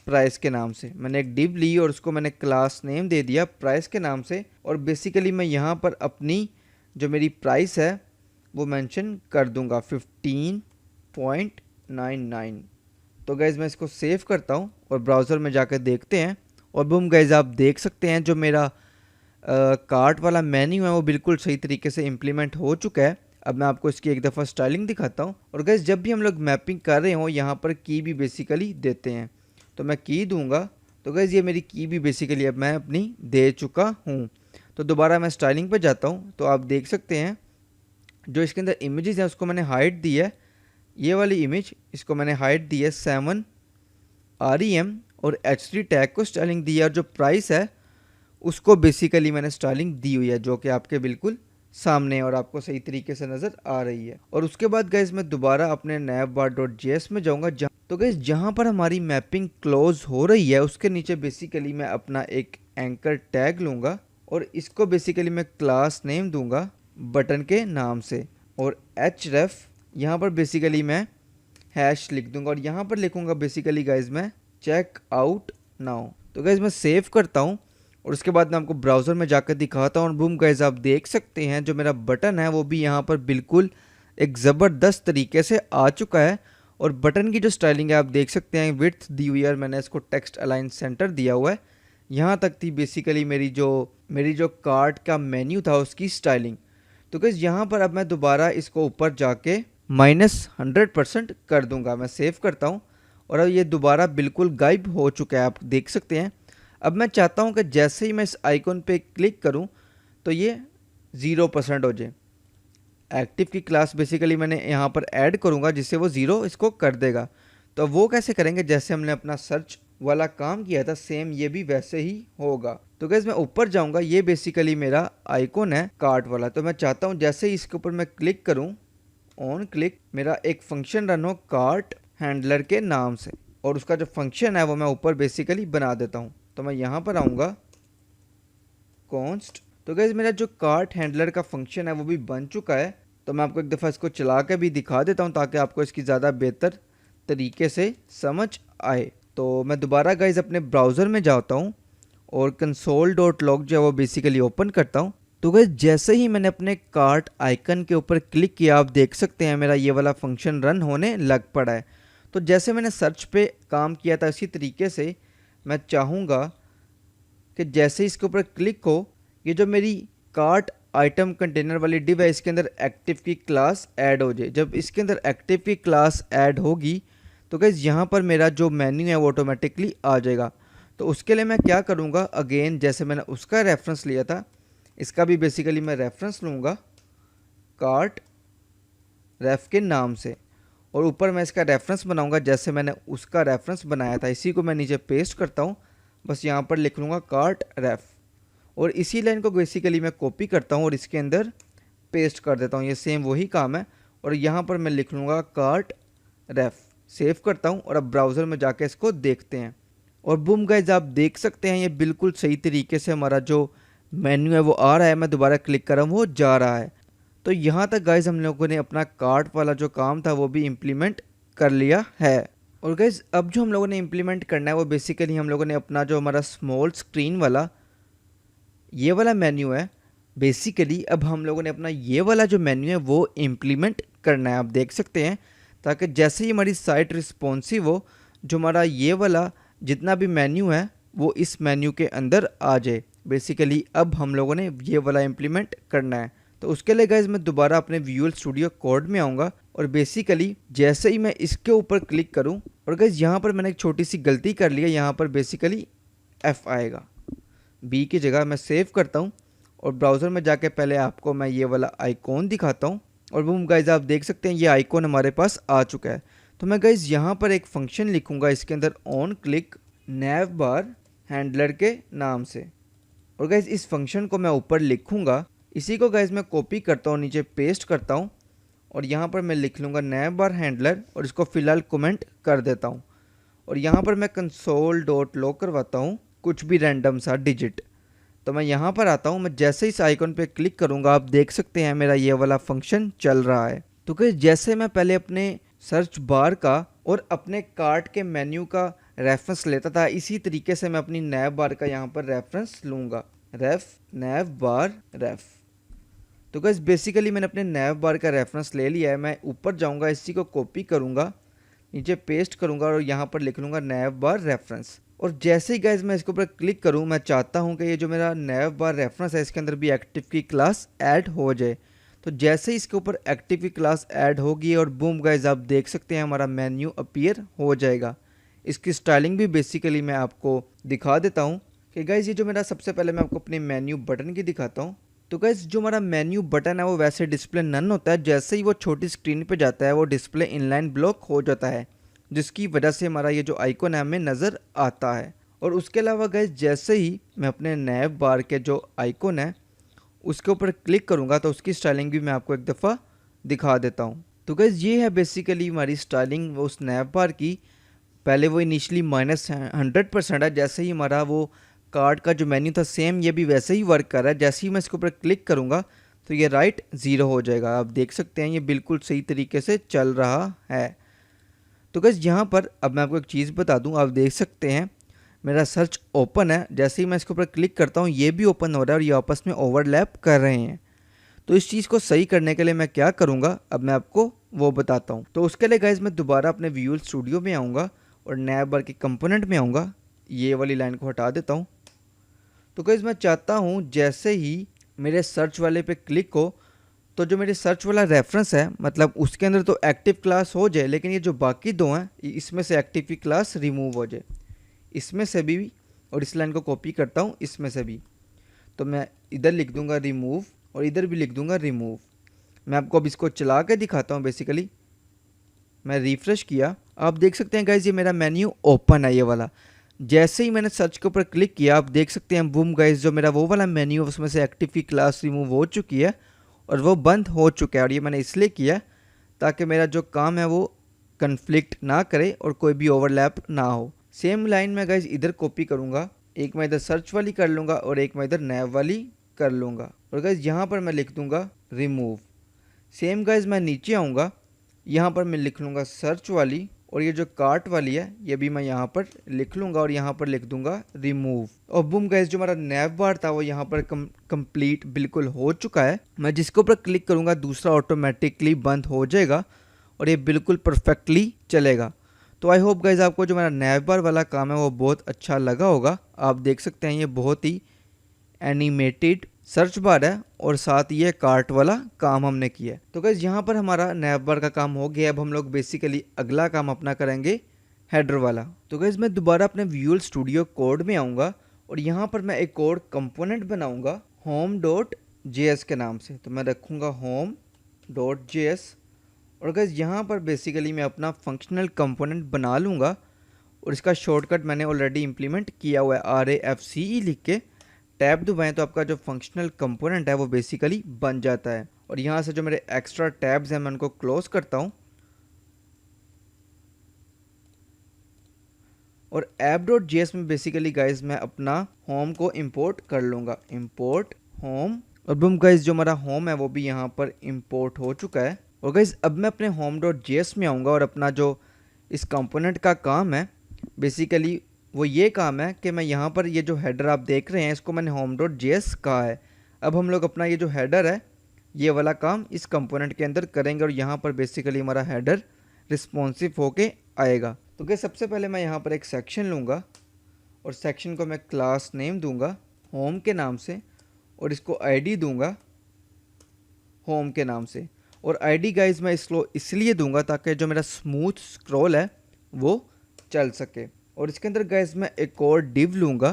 प्राइस के नाम से। मैंने एक डिव ली और उसको मैंने क्लास नेम दे दिया प्राइस के नाम से। और बेसिकली मैं यहाँ पर अपनी जो मेरी प्राइस है वो मेंशन कर दूंगा 15.99। तो गाइज़ मैं इसको सेव करता हूँ और ब्राउज़र में जाकर देखते हैं। और बूम गाइज़ आप देख सकते हैं जो मेरा कार्ट वाला मेन्यू है वो बिल्कुल सही तरीके से इम्प्लीमेंट हो चुका है। अब मैं आपको इसकी एक दफ़ा स्टाइलिंग दिखाता हूँ। और गाइज़ जब भी हम लोग मैपिंग कर रहे हो यहाँ पर की भी बेसिकली देते हैं, तो मैं की दूंगा। तो गाइज़ ये मेरी की भी बेसिकली अब मैं अपनी दे चुका हूँ। तो दोबारा मैं स्टाइलिंग पे जाता हूँ तो आप देख सकते हैं जो इसके अंदर इमेजेस हैं उसको मैंने हाइट दी है। ये वाली इमेज इसको मैंने हाइट दी है 7 REM और h3 टैग को स्टाइलिंग दी है। और जो प्राइस है उसको बेसिकली मैंने स्टाइलिंग दी हुई है जो कि आपके बिल्कुल सामने है और आपको सही तरीके से नज़र आ रही है। और उसके बाद गाइज मैं दोबारा अपने navbar.js में जाऊंगा। तो गाइज जहां पर हमारी मैपिंग क्लोज हो रही है उसके नीचे बेसिकली मैं अपना एक एंकर टैग लूँगा और इसको बेसिकली मैं क्लास नेम दूंगा बटन के नाम से। और href यहाँ पर बेसिकली मैं हैश लिख दूंगा और यहाँ पर लिखूंगा बेसिकली गाइज मैं चेक आउट नाउ। तो गाइज मैं सेव करता हूँ और उसके बाद मैं आपको ब्राउज़र में जाकर दिखाता हूँ। और बूम गाइज आप देख सकते हैं जो मेरा बटन है वो भी यहाँ पर बिल्कुल एक ज़बरदस्त तरीके से आ चुका है। और बटन की जो स्टाइलिंग है आप देख सकते हैं विड्थ दी हुई है और मैंने इसको टेक्स्ट अलाइन सेंटर दिया हुआ है। यहाँ तक थी बेसिकली मेरी जो कार्ट का मेन्यू था उसकी स्टाइलिंग। तो गाइज यहाँ पर अब मैं दोबारा इसको ऊपर जाके -100% कर दूंगा। मैं सेव करता हूँ और अब ये दोबारा बिल्कुल गायब हो चुका है, आप देख सकते हैं। अब मैं चाहता हूँ कि जैसे ही मैं इस आइकॉन पे क्लिक करूँ तो ये 0% हो जाए। एक्टिव की क्लास बेसिकली मैंने यहाँ पर ऐड करूँगा जिससे वो 0 इसको कर देगा। तो वो कैसे करेंगे, जैसे हमने अपना सर्च वाला काम किया था सेम ये भी वैसे ही होगा। तो गाइस मैं ऊपर जाऊँगा, ये बेसिकली मेरा आइकॉन है कार्ट वाला। तो मैं चाहता हूँ जैसे ही इसके ऊपर मैं क्लिक करूँ ऑन क्लिक मेरा एक फंक्शन रन हो कार्ट हैंडलर के नाम से और उसका जो फंक्शन है वो मैं ऊपर बेसिकली बना देता हूँ। तो मैं यहाँ पर आऊँगा कॉन्स्ट। तो गाइस मेरा जो कार्ट हैंडलर का फंक्शन है वो भी बन चुका है। तो मैं आपको एक दफ़ा इसको चला के भी दिखा देता हूँ ताकि आपको इसकी ज़्यादा बेहतर तरीके से समझ आए। तो मैं दोबारा गाइस अपने ब्राउज़र में जाता हूँ और console.log जो है वो बेसिकली ओपन करता हूँ। तो गाइस जैसे ही मैंने अपने कार्ट आइकन के ऊपर क्लिक किया आप देख सकते हैं मेरा ये वाला फंक्शन रन होने लग पड़ा है। तो जैसे मैंने सर्च पे काम किया था इसी तरीके से मैं चाहूँगा कि जैसे इसके ऊपर क्लिक हो ये जो मेरी कार्ट आइटम कंटेनर वाली डिव है इसके अंदर एक्टिव की क्लास ऐड हो जाए। जब इसके अंदर एक्टिव की क्लास ऐड होगी तो गाइस यहाँ पर मेरा जो मेन्यू है वो ऑटोमेटिकली आ जाएगा। तो उसके लिए मैं क्या करूँगा, अगेन जैसे मैंने उसका रेफरेंस लिया था इसका भी बेसिकली मैं रेफरेंस लूँगा कार्ट रेफ के नाम से और ऊपर मैं इसका रेफरेंस बनाऊँगा जैसे मैंने उसका रेफरेंस बनाया था। इसी को मैं नीचे पेस्ट करता हूँ, बस यहाँ पर लिख लूँगा कार्ट रेफ और इसी लाइन को बेसिकली मैं कॉपी करता हूँ और इसके अंदर पेस्ट कर देता हूँ। ये सेम वही काम है और यहाँ पर मैं लिख लूँगा कार्ट रेफ, सेव करता हूँ और अब ब्राउज़र में जाके इसको देखते हैं। और बूम गाइज आप देख सकते हैं ये बिल्कुल सही तरीके से हमारा जो मेन्यू है वो आ रहा है। मैं दोबारा क्लिक कर रहा हूँ वो जा रहा है। तो यहाँ तक गाइज हम लोगों ने अपना कार्ट वाला जो काम था वो भी इम्प्लीमेंट कर लिया है। और गाइज अब जो हम लोगों ने इम्प्लीमेंट करना है वो बेसिकली हम लोगों ने अपना जो हमारा स्मॉल स्क्रीन वाला ये वाला मेन्यू है बेसिकली अब हम लोगों ने अपना ये वाला जो मेन्यू है वो इम्प्लीमेंट करना है। आप देख सकते हैं ताकि जैसे ही हमारी साइट रिस्पॉन्सिव हो जो हमारा ये वाला जितना भी मेन्यू है वो इस मेन्यू के अंदर आ जाए। बेसिकली अब हम लोगों ने ये वाला इम्प्लीमेंट करना है। तो उसके लिए गाइज मैं दोबारा अपने विजुअल स्टूडियो कोड में आऊँगा और बेसिकली जैसे ही मैं इसके ऊपर क्लिक करूँ और गाइज यहाँ पर मैंने एक छोटी सी गलती कर ली है, यहाँ पर बेसिकली F आएगा, B की जगह। मैं सेव करता हूँ और ब्राउज़र में जाके पहले आपको मैं ये वाला आइकॉन दिखाता हूँ और बूम गाइज आप देख सकते हैं ये आइकॉन हमारे पास आ चुका है। तो मैं गाइज यहाँ पर एक फंक्शन लिखूंगा इसके अंदर on click nav bar handler के नाम से, और गाइज इस फंक्शन को मैं ऊपर लिखूंगा। इसी को गाइज मैं कॉपी करता हूँ, नीचे पेस्ट करता हूँ और यहाँ पर मैं लिख लूँगा nav बार हैंडलर और इसको फ़िलहाल कमेंट कर देता हूँ। और यहाँ पर मैं console.log करवाता हूँ कुछ भी रैंडम सा डिजिट। तो मैं यहाँ पर आता हूँ, मैं जैसे इस आइकन पे क्लिक करूँगा आप देख सकते हैं मेरा ये वाला फंक्शन चल रहा है। तो गाइस जैसे मैं पहले अपने सर्च बार का और अपने कार्ट के मेन्यू का रेफरेंस लेता था, इसी तरीके से मैं अपनी nav बार का यहाँ पर रेफरेंस लूँगा, रेफ nav बार रेफ। तो गाइस बेसिकली मैंने अपने nav बार का रेफरेंस ले लिया है। मैं ऊपर जाऊँगा, इसी को कॉपी करूँगा, नीचे पेस्ट करूँगा और यहाँ पर लिख लूँगा nav बार रेफरेंस। और जैसे ही गाइस मैं इसके ऊपर क्लिक करूँ, मैं चाहता हूँ कि ये जो मेरा nav बार रेफरेंस है इसके अंदर भी एक्टिव की क्लास ऐड हो जाए। तो जैसे ही इसके ऊपर एक्टिव की क्लास ऐड होगी और बूम गाइस आप देख सकते हैं हमारा मेन्यू अपीयर हो जाएगा। इसकी स्टाइलिंग भी बेसिकली मैं आपको दिखा देता हूँ कि गाइस ये जो मेरा सबसे पहले मैं आपको अपने मेन्यू बटन की दिखाता हूँ। तो गाइस जो हमारा मेन्यू बटन है वो वैसे डिस्प्ले नन होता है, जैसे ही वो छोटी स्क्रीन पे जाता है वो डिस्प्ले इनलाइन ब्लॉक हो जाता है, जिसकी वजह से हमारा ये जो आइकन है हमें नज़र आता है। और उसके अलावा गाइस जैसे ही मैं अपने nav बार के जो आइकन है उसके ऊपर क्लिक करूँगा तो उसकी स्टाइलिंग भी मैं आपको एक दफ़ा दिखा देता हूँ। तो गाइस ये है बेसिकली हमारी स्टाइलिंग वो उस nav बार की। पहले वो इनिशियली -100% है, जैसे ही हमारा वो कार्ड का जो मेन्यू था सेम ये भी वैसे ही वर्क कर रहा है। जैसे ही मैं इसके ऊपर क्लिक करूँगा तो ये राइट 0 हो जाएगा। आप देख सकते हैं ये बिल्कुल सही तरीके से चल रहा है। तो गाइस यहाँ पर अब मैं आपको एक चीज़ बता दूँ, आप देख सकते हैं मेरा सर्च ओपन है, जैसे ही मैं इसके ऊपर क्लिक करता हूँ ये भी ओपन हो रहा है और ये आपस में ओवरलैप कर रहे हैं। तो इस चीज़ को सही करने के लिए मैं क्या करूँगा अब मैं आपको वो बताता हूँ। तो उसके लिए गाइस मैं दोबारा अपने विजुअल स्टूडियो में आऊँगा और nav बार के कंपोनेंट में आऊँगा। ये वाली लाइन को हटा देता हूँ। तो गाइस मैं चाहता हूँ जैसे ही मेरे सर्च वाले पे क्लिक हो तो जो मेरे सर्च वाला रेफरेंस है मतलब उसके अंदर तो एक्टिव क्लास हो जाए, लेकिन ये जो बाकी दो हैं इसमें से एक्टिव की क्लास रिमूव हो जाए, इसमें से भी। और इस लाइन को कॉपी करता हूँ इसमें से भी, तो मैं इधर लिख दूंगा रिमूव और इधर भी लिख दूंगा रिमूव। मैं आपको अब इसको चला के दिखाता हूँ। बेसिकली मैं रिफ्रेश किया, आप देख सकते हैं गाइज ये मेरा मेन्यू ओपन है ये वाला। जैसे ही मैंने सर्च के ऊपर क्लिक किया आप देख सकते हैं बूम गाइज जो मेरा वो वाला मेन्यू उसमें से एक्टिव की क्लास रिमूव हो चुकी है और वो बंद हो चुका है। और ये मैंने इसलिए किया ताकि मेरा जो काम है वो कन्फ्लिक्ट ना करे और कोई भी ओवरलैप ना हो। सेम लाइन में गाइज इधर कॉपी करूँगा, एक मैं इधर सर्च वाली कर लूँगा और एक मैं इधर nav वाली कर लूँगा और गाइज यहाँ पर मैं लिख दूँगा रिमूव। सेम गाइज मैं नीचे आऊँगा, यहाँ पर मैं लिख लूँगा सर्च वाली और ये जो कार्ट वाली है ये भी मैं यहाँ पर लिख लूँगा और यहाँ पर लिख दूँगा रिमूव। और बूम गाइस जो हमारा nav बार था वो यहाँ पर कंप्लीट बिल्कुल हो चुका है। मैं जिसके ऊपर क्लिक करूँगा दूसरा ऑटोमेटिकली बंद हो जाएगा और ये बिल्कुल परफेक्टली चलेगा। तो आई होप गाइस आपको जो मेरा nav बार वाला काम है वो बहुत अच्छा लगा होगा। आप देख सकते हैं ये बहुत ही एनिमेटेड सर्च बार है और साथ ये कार्ट वाला काम हमने किया है। तो गाइस यहाँ पर हमारा nav बार का काम हो गया। अब हम लोग बेसिकली अगला काम अपना करेंगे हेडर वाला। तो गाइस मैं दोबारा अपने विजुअल स्टूडियो कोड में आऊँगा और यहाँ पर मैं एक और कंपोनेंट बनाऊँगा home.js के नाम से। तो मैं रखूँगा home.js और गाइस यहाँ पर बेसिकली मैं अपना फंक्शनल कंपोनेंट बना लूँगा और इसका शॉर्टकट मैंने ऑलरेडी इम्प्लीमेंट किया हुआ है, RAFCE लिख के टैब दबाएं तो आपका जो फंक्शनल कंपोनेंट है वो बेसिकली बन जाता है। और यहाँ से जो मेरे एक्स्ट्रा टैब्स हैं मैं उनको क्लोज करता हूँ और app.js में बेसिकली गाइज मैं अपना होम को इंपोर्ट कर लूँगा, इंपोर्ट होम। और बूम गाइज जो हमारा होम है वो भी यहाँ पर इंपोर्ट हो चुका है। और गाइज अब मैं अपने home.js में आऊँगा और अपना जो इस कंपोनेंट का काम है बेसिकली वो ये काम है कि मैं यहाँ पर ये जो हेडर आप देख रहे हैं इसको मैंने home.js कहा है। अब हम लोग अपना ये जो हेडर है ये वाला काम इस कंपोनेंट के अंदर करेंगे और यहाँ पर बेसिकली हमारा हेडर रिस्पॉन्सिव होके आएगा। तो क्या सबसे पहले मैं यहाँ पर एक सेक्शन लूँगा और सेक्शन को मैं क्लास नेम दूँगा होम के नाम से और इसको आईडी दूँगा होम के नाम से। और आईडी गाइज मैं इसको इसलिए दूँगा ताकि जो मेरा स्मूथ स्क्रॉल है वो चल सके। और इसके अंदर गाइज मैं एक और डिव लूँगा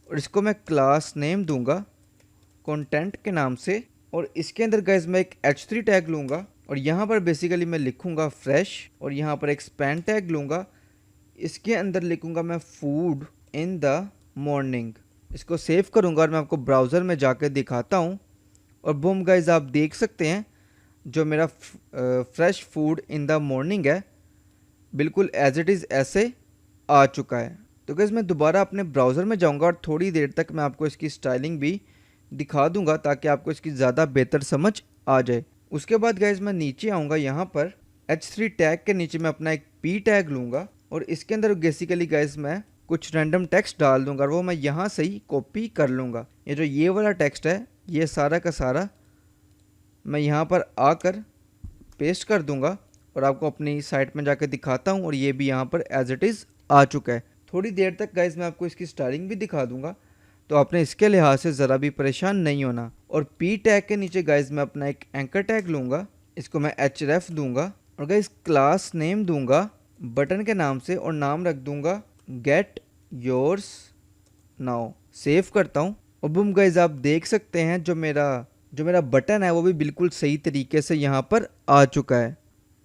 और इसको मैं क्लास नेम दूँगा कंटेंट के नाम से। और इसके अंदर गाइज मैं एक h3 टैग लूँगा और यहाँ पर बेसिकली मैं लिखूँगा फ्रेश और यहाँ पर एक स्पैन टैग लूँगा। इसके अंदर लिखूँगा मैं फूड इन द मॉर्निंग। इसको सेव करूँगा और मैं आपको ब्राउज़र में जाकर दिखाता हूँ। और बूम गाइज, आप देख सकते हैं जो मेरा fresh food in the morning है बिल्कुल एज इट इज़ ऐसे आ चुका है। तो गाइज मैं दोबारा अपने ब्राउज़र में जाऊंगा और थोड़ी देर तक मैं आपको इसकी स्टाइलिंग भी दिखा दूंगा ताकि आपको इसकी ज़्यादा बेहतर समझ आ जाए। उसके बाद गाइज मैं नीचे आऊँगा, यहाँ पर H3 टैग के नीचे मैं अपना एक P टैग लूँगा और इसके अंदर बेसिकली गाइज मैं कुछ रैंडम टेक्स्ट डाल दूंगा और वो मैं यहाँ से ही कॉपी कर लूँगा। ये वाला टेक्स्ट है ये सारा का सारा मैं यहाँ पर आकर पेस्ट कर दूंगा और आपको अपनी साइट में जाकर दिखाता हूँ। और ये भी यहाँ पर एज इट इज़ आ चुका है। थोड़ी देर तक गाइज मैं आपको इसकी स्टाइलिंग भी दिखा दूंगा, तो आपने इसके लिहाज से ज़रा भी परेशान नहीं होना। और पी टैग के नीचे गाइज मैं अपना एक एंकर टैग लूँगा, इसको मैं href दूंगा और गाइज क्लास नेम दूंगा बटन के नाम से और नाम रख दूंगा गेट योर्स नाउ। सेव करता हूँ और बूम गाइज, आप देख सकते हैं जो मेरा बटन है वो भी बिल्कुल सही तरीके से यहाँ पर आ चुका है।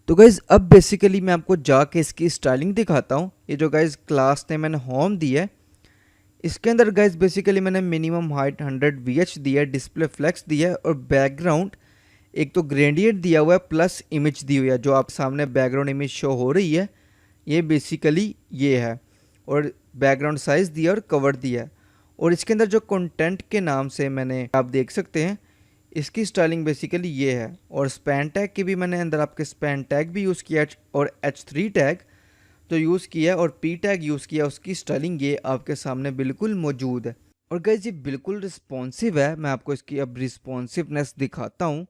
तो गाइज अब बेसिकली मैं आपको जाके इसकी स्टाइलिंग दिखाता हूँ। ये जो गाइज क्लास ने मैंने होम दी है, इसके अंदर गाइज बेसिकली मैंने मिनिमम हाइट 100 VH दी है, डिस्प्ले फ्लेक्स दिया है और बैकग्राउंड एक तो ग्रेडियंट दिया हुआ है प्लस इमेज दी हुई है। जो आप सामने बैकग्राउंड इमेज शो हो रही है ये बेसिकली ये है और बैकग्राउंड साइज़ दिया और कवर दिया है। और इसके अंदर जो कंटेंट के नाम से मैंने आप देख सकते हैं इसकी स्टाइलिंग बेसिकली ये है। और स्पैन टैग की भी मैंने अंदर आपके स्पैन टैग भी यूज़ किया और H3 टैग तो यूज़ किया और P टैग यूज़ किया। उसकी स्टाइलिंग ये आपके सामने बिल्कुल मौजूद है। और गाइस ये बिल्कुल रिस्पॉन्सिव है। मैं आपको इसकी अब रिस्पॉन्सिवनेस दिखाता हूँ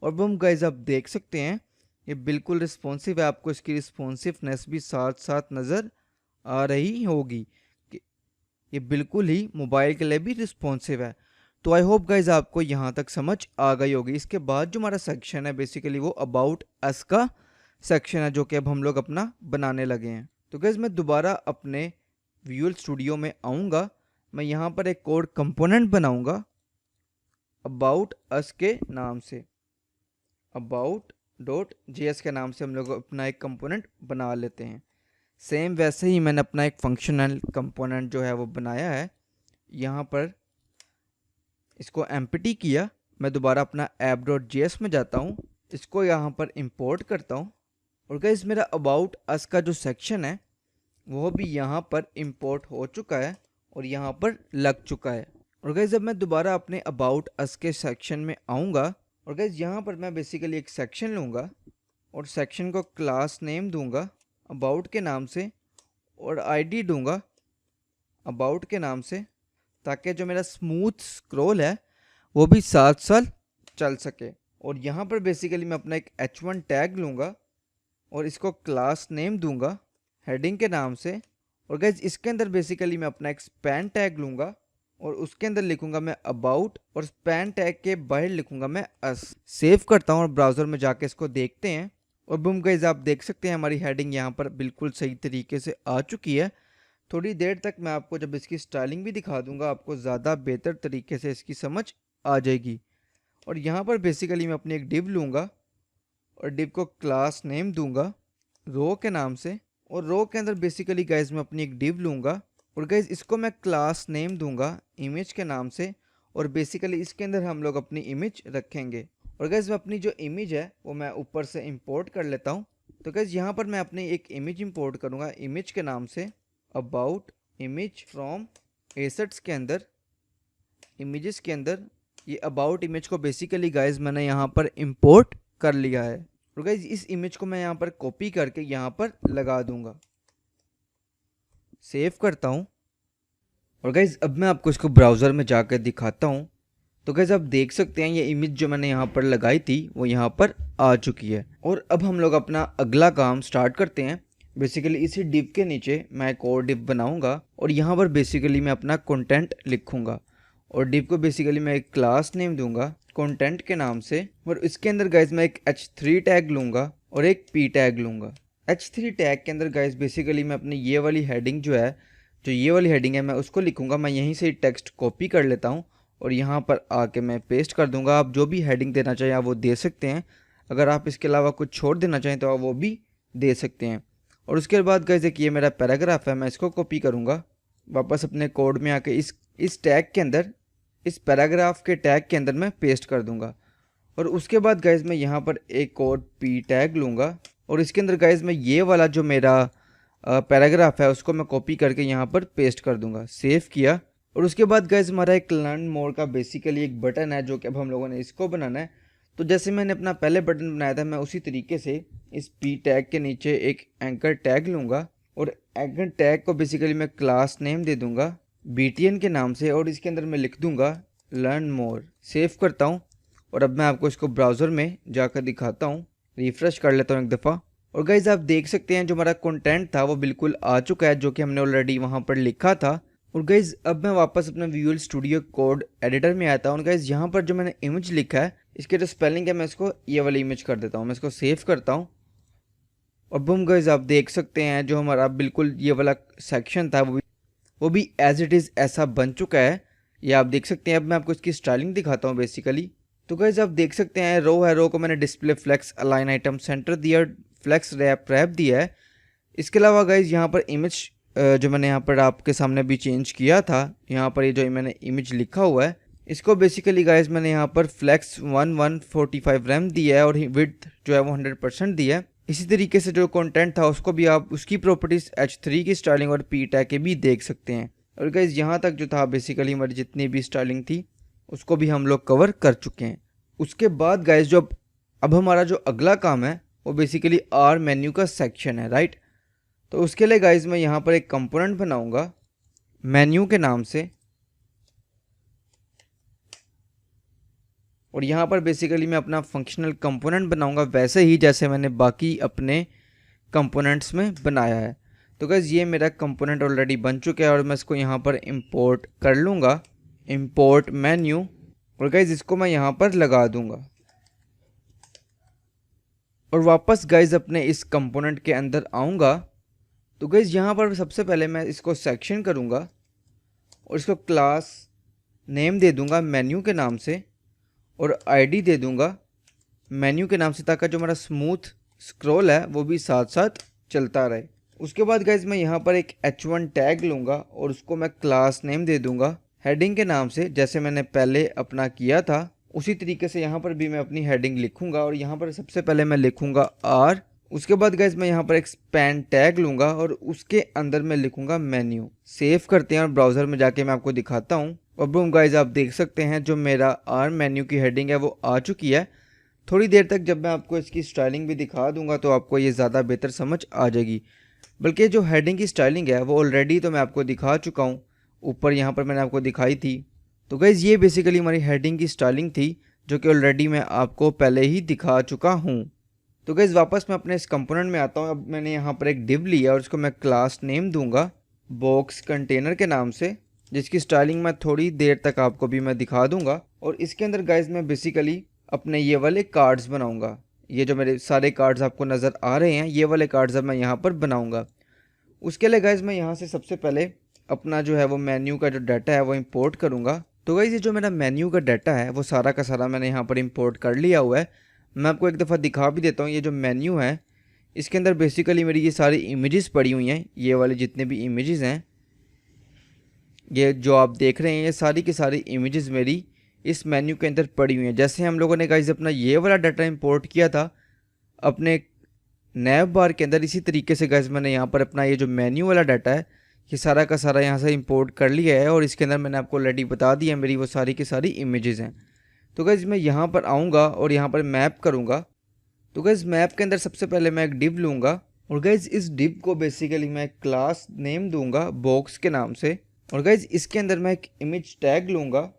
और बम गाइस आप देख सकते हैं ये बिल्कुल रिस्पॉन्सिव है। आपको इसकी रिस्पॉन्सिवनेस भी साथ साथ नज़र आ रही होगी कि ये बिल्कुल ही मोबाइल के लिए भी रिस्पॉन्सिव है। तो आई होप गाइज आपको यहाँ तक समझ आ गई होगी। इसके बाद जो हमारा सेक्शन है बेसिकली वो अबाउट अस का सेक्शन है जो कि अब हम लोग अपना बनाने लगे हैं। तो गाइज मैं दोबारा अपने विजुअल स्टूडियो में आऊँगा। मैं यहाँ पर एक कोड कंपोनेंट बनाऊँगा अबाउट अस के नाम से, about.js के नाम से हम लोग अपना एक कंपोनेंट बना लेते हैं। सेम वैसे ही मैंने अपना एक फंक्शनल कंपोनेंट जो है वो बनाया है। यहाँ पर इसको एम्प्टी किया। मैं दोबारा अपना app.js में जाता हूँ, इसको यहाँ पर इंपोर्ट करता हूँ और गाइस मेरा अबाउट अस का जो सेक्शन है वो भी यहाँ पर इंपोर्ट हो चुका है और यहाँ पर लग चुका है। और गाइस जब मैं दोबारा अपने अबाउट अस के सेक्शन में आऊँगा और गाइस यहाँ पर मैं बेसिकली एक सेक्शन लूँगा और सेक्शन को क्लास नेम दूँगा अबाउट के नाम से और आईडी दूँगा अबाउट के नाम से, ताकि जो मेरा स्मूथ स्क्रॉल है वो भी साथ साथ चल सके। और यहाँ पर बेसिकली मैं अपना एक H1 टैग लूँगा और इसको क्लास नेम दूँगा हेडिंग के नाम से। और गाइज इसके अंदर बेसिकली मैं अपना एक स्पैन टैग लूँगा और उसके अंदर लिखूँगा मैं अबाउट और स्पैन टैग के बाहर लिखूँगा मैं अस। सेव करता हूँ और ब्राउज़र में जाके इसको देखते हैं और बूम गाइज आप देख सकते हैं हमारी हेडिंग यहाँ पर बिल्कुल सही तरीके से आ चुकी है। थोड़ी देर तक मैं आपको जब इसकी स्टाइलिंग भी दिखा दूंगा आपको ज़्यादा बेहतर तरीके से इसकी समझ आ जाएगी। और यहाँ पर बेसिकली मैं अपनी एक डिव लूँगा और डिव को क्लास नेम दूंगा रो के नाम से और रो के अंदर बेसिकली गाइज मैं अपनी एक डिव लूँगा और गाइज इसको मैं क्लास नेम दूंगा इमेज के नाम से और बेसिकली इसके अंदर हम लोग अपनी इमेज रखेंगे। और गाइज मैं अपनी जो इमेज है वो मैं ऊपर से इंपोर्ट कर लेता हूँ। तो गाइज यहाँ पर मैं अपनी एक इमेज इंपोर्ट करूँगा इमेज के नाम say about image from assets के अंदर इमेजेस के अंदर ये अबाउट इमेज को बेसिकली गाइज मैंने यहाँ पर इंपोर्ट कर लिया है। और गाइज इस इमेज को मैं यहाँ पर कॉपी करके यहाँ पर लगा दूंगा। सेव करता हूँ और गाइज अब मैं आपको इसको ब्राउज़र में जाकर दिखाता हूँ। तो गाइज आप देख सकते हैं ये इमेज जो मैंने यहाँ पर लगाई थी वो यहाँ पर आ चुकी है। और अब हम लोग अपना अगला काम स्टार्ट करते हैं। बेसिकली इसी डिव के नीचे मैं एक और डिव बनाऊंगा और यहाँ पर बेसिकली मैं अपना कंटेंट लिखूंगा और डिव को बेसिकली मैं एक क्लास नेम दूंगा कंटेंट के नाम से और इसके अंदर गाइज मैं एक H3 टैग लूँगा और एक P टैग लूँगा। H3 टैग के अंदर गाइज बेसिकली मैं अपनी ये वाली हेडिंग जो है मैं उसको लिखूँगा। मैं यहीं से टेक्स्ट कॉपी कर लेता हूँ और यहाँ पर आके मैं पेस्ट कर दूँगा। आप जो भी हेडिंग देना चाहिए आप वो दे सकते हैं। अगर आप इसके अलावा कुछ छोड़ देना चाहें तो आप वो भी दे सकते हैं। और उसके बाद गाइस एक ये मेरा पैराग्राफ है, मैं इसको कॉपी करूँगा वापस अपने कोड में आके इस टैग के अंदर, इस पैराग्राफ के टैग के अंदर मैं पेस्ट कर दूंगा। और उसके बाद गाइस मैं यहाँ पर एक और पी टैग लूँगा और इसके अंदर गाइस मैं ये वाला जो मेरा पैराग्राफ है उसको मैं कॉपी करके यहाँ पर पेस्ट कर दूंगा। सेव किया और उसके बाद गाइस हमारा एक लर्न मोर का बेसिकली एक बटन है जो कि अब हम लोगों ने इसको बनाना है। तो जैसे मैंने अपना पहले बटन बनाया था मैं उसी तरीके से इस पी टैग के नीचे एक एंकर टैग लूँगा और एंकर टैग को बेसिकली मैं क्लास नेम दे दूँगा BTN के नाम से और इसके अंदर मैं लिख दूँगा लर्न मोर। सेव करता हूँ और अब मैं आपको इसको ब्राउज़र में जाकर दिखाता हूँ। रिफ़्रेश कर लेता हूँ एक दफ़ा और गाइज़ आप देख सकते हैं जो हमारा कंटेंट था वो बिल्कुल आ चुका है जो कि हमने ऑलरेडी वहाँ पर लिखा था। और गाइज़ अब मैं वापस अपना विजुअल स्टूडियो कोड एडिटर में आता हूँ और गाइज़ यहाँ पर जो मैंने इमेज लिखा है इसके जो स्पेलिंग है मैं इसको ये वाली इमेज कर देता हूँ। मैं इसको सेव करता हूँ और बूम गाइज़ आप देख सकते हैं जो हमारा बिल्कुल ये वाला सेक्शन था वो भी एज इट इज़ ऐसा बन चुका है। ये आप देख सकते हैं। अब मैं आपको इसकी स्टाइलिंग दिखाता हूँ बेसिकली। तो गाइज़ आप देख सकते हैं रो है, रो को मैंने display flex align item centre दिया, फ्लेक्स रैप दिया है। इसके अलावा गाइज़ यहाँ पर इमेज जो मैंने यहाँ पर आपके सामने भी चेंज किया था, यहाँ पर ये जो मैंने इमेज लिखा हुआ है इसको बेसिकली गाइज़ मैंने यहाँ पर फ्लेक्स 1145 रैम दिया है और विड्थ जो है वो 100% दिया है। इसी तरीके से जो कंटेंट था उसको भी आप उसकी प्रॉपर्टीज़ H3 की स्टाइलिंग और पी टैग के भी देख सकते हैं। और गाइज़ यहाँ तक जो था बेसिकली हमारी जितनी भी स्टाइलिंग थी उसको भी हम लोग कवर कर चुके हैं। उसके बाद गाइज़ जो अब हमारा जो अगला काम है वो बेसिकली आर मेन्यू का सेक्शन है, राइट। तो उसके लिए गाइज़ मैं यहाँ पर एक कंपोनेंट बनाऊँगा मेन्यू के नाम से और यहाँ पर बेसिकली मैं अपना फंक्शनल कंपोनेंट बनाऊँगा वैसे ही जैसे मैंने बाकी अपने कंपोनेंट्स में बनाया है। तो गाइज़ ये मेरा कंपोनेंट ऑलरेडी बन चुका है और मैं इसको यहाँ पर इंपोर्ट कर लूँगा, इंपोर्ट मेन्यू, और गाइज़ इसको मैं यहाँ पर लगा दूँगा और वापस गाइज़ अपने इस कंपोनेंट के अंदर आऊँगा। तो गाइज़ यहाँ पर सबसे पहले मैं इसको सेक्शन करूँगा और इसको क्लास नेम दे दूँगा मेन्यू के नाम से और आईडी दे दूँगा मेन्यू के नाम से ताकि जो हमारा स्मूथ स्क्रॉल है वो भी साथ साथ चलता रहे। उसके बाद गाइज़ मैं यहाँ पर एक H1 टैग लूँगा और उसको मैं क्लास नेम दे दूँगा हेडिंग के नाम से, जैसे मैंने पहले अपना किया था उसी तरीके से यहाँ पर भी मैं अपनी हेडिंग लिखूँगा और यहाँ पर सबसे पहले मैं लिखूँगा R। उसके बाद गाइज़ मैं यहाँ पर एक स्पैन टैग लूँगा और उसके अंदर मैं लिखूँगा मेन्यू। सेव करते हैं और ब्राउज़र में जाके मैं आपको दिखाता हूँ। और बूम गाइज़ आप देख सकते हैं जो मेरा आर मेन्यू की हेडिंग है वो आ चुकी है। थोड़ी देर तक जब मैं आपको इसकी स्टाइलिंग भी दिखा दूंगा तो आपको ये ज़्यादा बेहतर समझ आ जाएगी। बल्कि जो हेडिंग की स्टाइलिंग है वो ऑलरेडी तो मैं आपको दिखा चुका हूँ, ऊपर यहाँ पर मैंने आपको दिखाई थी। तो गाइज़ ये बेसिकली हमारी हेडिंग की स्टाइलिंग थी जो कि ऑलरेडी मैं आपको पहले ही दिखा चुका हूँ। तो गाइज़ वापस मैं अपने इस कंपोनेंट में आता हूँ। अब मैंने यहाँ पर एक डिव लिया और उसको मैं क्लास नेम दूंगा बॉक्स कंटेनर के नाम से, जिसकी स्टाइलिंग मैं थोड़ी देर तक आपको भी मैं दिखा दूंगा। और इसके अंदर गाइज़ मैं बेसिकली अपने ये वाले कार्ड्स बनाऊंगा। ये जो मेरे सारे कार्ड्स आपको नज़र आ रहे हैं ये वाले कार्ड्स अब मैं यहाँ पर बनाऊंगा। उसके लिए गाइज़ मैं यहाँ से सबसे पहले अपना जो है वो मेन्यू का जो डाटा है वो इंपोर्ट करूँगा। तो गाइज़ ये जो मेरा मेन्यू का डाटा है वो सारा का सारा मैंने यहाँ पर इंपोर्ट कर लिया हुआ है। मैं आपको एक दफ़ा दिखा भी देता हूँ। ये जो मेन्यू है इसके अंदर बेसिकली मेरी ये सारी इमेजेस पड़ी हुई हैं। ये वाले जितने भी इमेजेस हैं ये जो आप देख रहे हैं ये सारी की सारी इमेजेस मेरी इस मेन्यू के अंदर पड़ी हुई हैं। जैसे हम लोगों ने गाइज़ अपना ये वाला डाटा इंपोर्ट किया था अपने नैव बार के अंदर, इसी तरीके से गाइज़ मैंने यहाँ पर अपना ये जो मेन्यू वाला डाटा है ये सारा का सारा यहाँ से इंपोर्ट कर लिया है और इसके अंदर मैंने आपको ऑलरेडी बता दिया मेरी वो सारी की सारी इमेजेस हैं। तो गाइज़ मैं यहाँ पर आऊँगा और यहाँ पर मैप करूँगा। तो गाइज़ मैप के अंदर सबसे पहले मैं एक डिव लूँगा और गाइज़ इस डिव को बेसिकली मैं क्लास नेम दूँगा बॉक्स के नाम से। और गाइज़ इसके अंदर मैं एक इमेज टैग लूँगा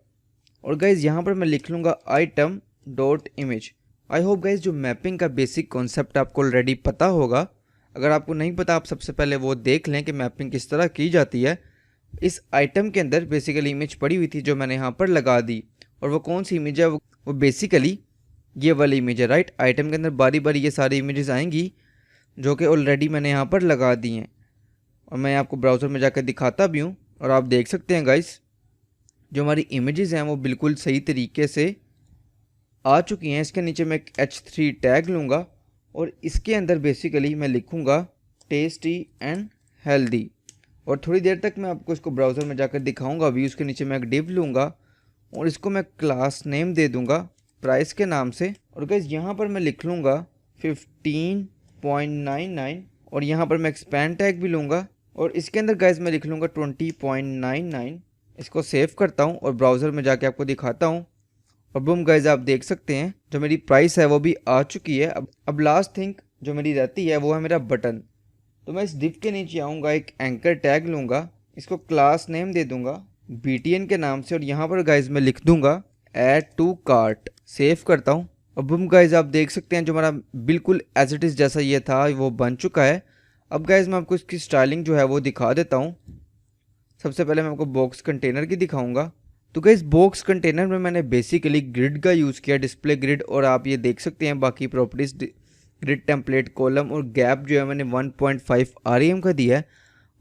और गाइज़ यहाँ पर मैं लिख लूँगा item dot image. I hope guys जो मैपिंग का बेसिक कॉन्सेप्ट आपको ऑलरेडी पता होगा। अगर आपको नहीं पता आप सबसे पहले वो देख लें कि मैपिंग किस तरह की जाती है। इस आइटम के अंदर बेसिकली इमेज पड़ी हुई थी जो मैंने यहाँ पर लगा दी और वो कौन सी इमेज है वो बेसिकली ये वाली इमेज है, राइट। आइटम के अंदर बारी बारी ये सारी इमेजेस आएंगी जो कि ऑलरेडी मैंने यहाँ पर लगा दी हैं और मैं आपको ब्राउज़र में जाकर दिखाता भी हूँ। और आप देख सकते हैं गाइस जो हमारी इमेजेस हैं वो बिल्कुल सही तरीके से आ चुकी हैं। इसके नीचे मैं एक H3 टैग लूँगा और इसके अंदर बेसिकली मैं लिखूँगा टेस्टी एंड हेल्दी, और थोड़ी देर तक मैं आपको इसको ब्राउज़र में जाकर दिखाऊंगा अभी। उसके नीचे मैं एक डिव लूँगा और इसको मैं क्लास नेम दे दूँगा प्राइस के नाम से, और गाइस यहाँ पर मैं लिख लूँगा 15.99, और यहाँ पर मैं एक्सपैंड टैग भी लूँगा और इसके अंदर गाइस मैं लिख लूँगा 20.99। इसको सेव करता हूँ और ब्राउज़र में जाके आपको दिखाता हूँ, और बूम गाइस आप देख सकते हैं जो मेरी प्राइस है वो भी आ चुकी है। अब लास्ट थिंग जो मेरी रहती है वो है मेरा बटन। तो मैं इस डिव के नीचे आऊँगा, एक एंकर टैग लूँगा, इसको क्लास नेम दे दूँगा BTN के नाम से, और यहाँ पर गाइज मैं लिख दूँगा ऐड टू कार्ट। सेव करता हूँ। अब बूम गाइज आप देख सकते हैं जो हमारा बिल्कुल एज इट इज़ जैसा ये था वो बन चुका है। अब गाइज मैं आपको इसकी स्टाइलिंग जो है वो दिखा देता हूँ। सबसे पहले मैं आपको बॉक्स कंटेनर की दिखाऊँगा। तो गाइज बॉक्स कंटेनर में मैंने बेसिकली ग्रिड का यूज़ किया, डिस्प्ले ग्रिड, और आप ये देख सकते हैं बाकी प्रॉपर्टीज़ ग्रिड टेम्पलेट कॉलम और गैप जो है मैंने 1.5 REM का दिया है,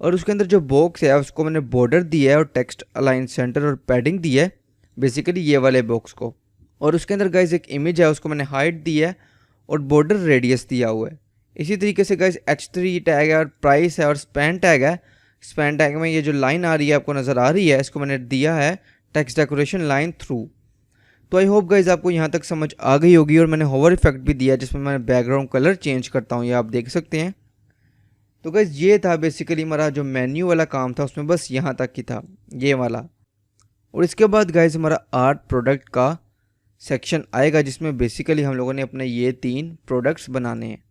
और उसके अंदर जो बॉक्स है उसको मैंने बॉर्डर दिया है और टेक्स्ट अलाइन सेंटर और पैडिंग दी है बेसिकली ये वाले बॉक्स को, और उसके अंदर गाइज एक इमेज है उसको मैंने हाइट दी है और बॉर्डर रेडियस दिया हुआ है। इसी तरीके से गाइज H3 टैग है और प्राइस है और स्पैन टैग है। स्पैन टैग में ये जो लाइन आ रही है आपको नज़र आ रही है, इसको मैंने दिया है टेक्स्ट डेकोरेशन लाइन थ्रू। तो आई होप गाइज आपको यहाँ तक समझ आ गई होगी, और मैंने होवर इफेक्ट भी दिया जिसमें मैं बैकग्राउंड कलर चेंज करता हूँ, ये आप देख सकते हैं। तो गाइज ये था बेसिकली हमारा जो मेन्यू वाला काम था, उसमें बस यहाँ तक ही था ये वाला। और इसके बाद गाइज हमारा आर्ट प्रोडक्ट का सेक्शन आएगा जिसमें बेसिकली हम लोगों ने अपने ये 3 प्रोडक्ट्स बनाने हैं।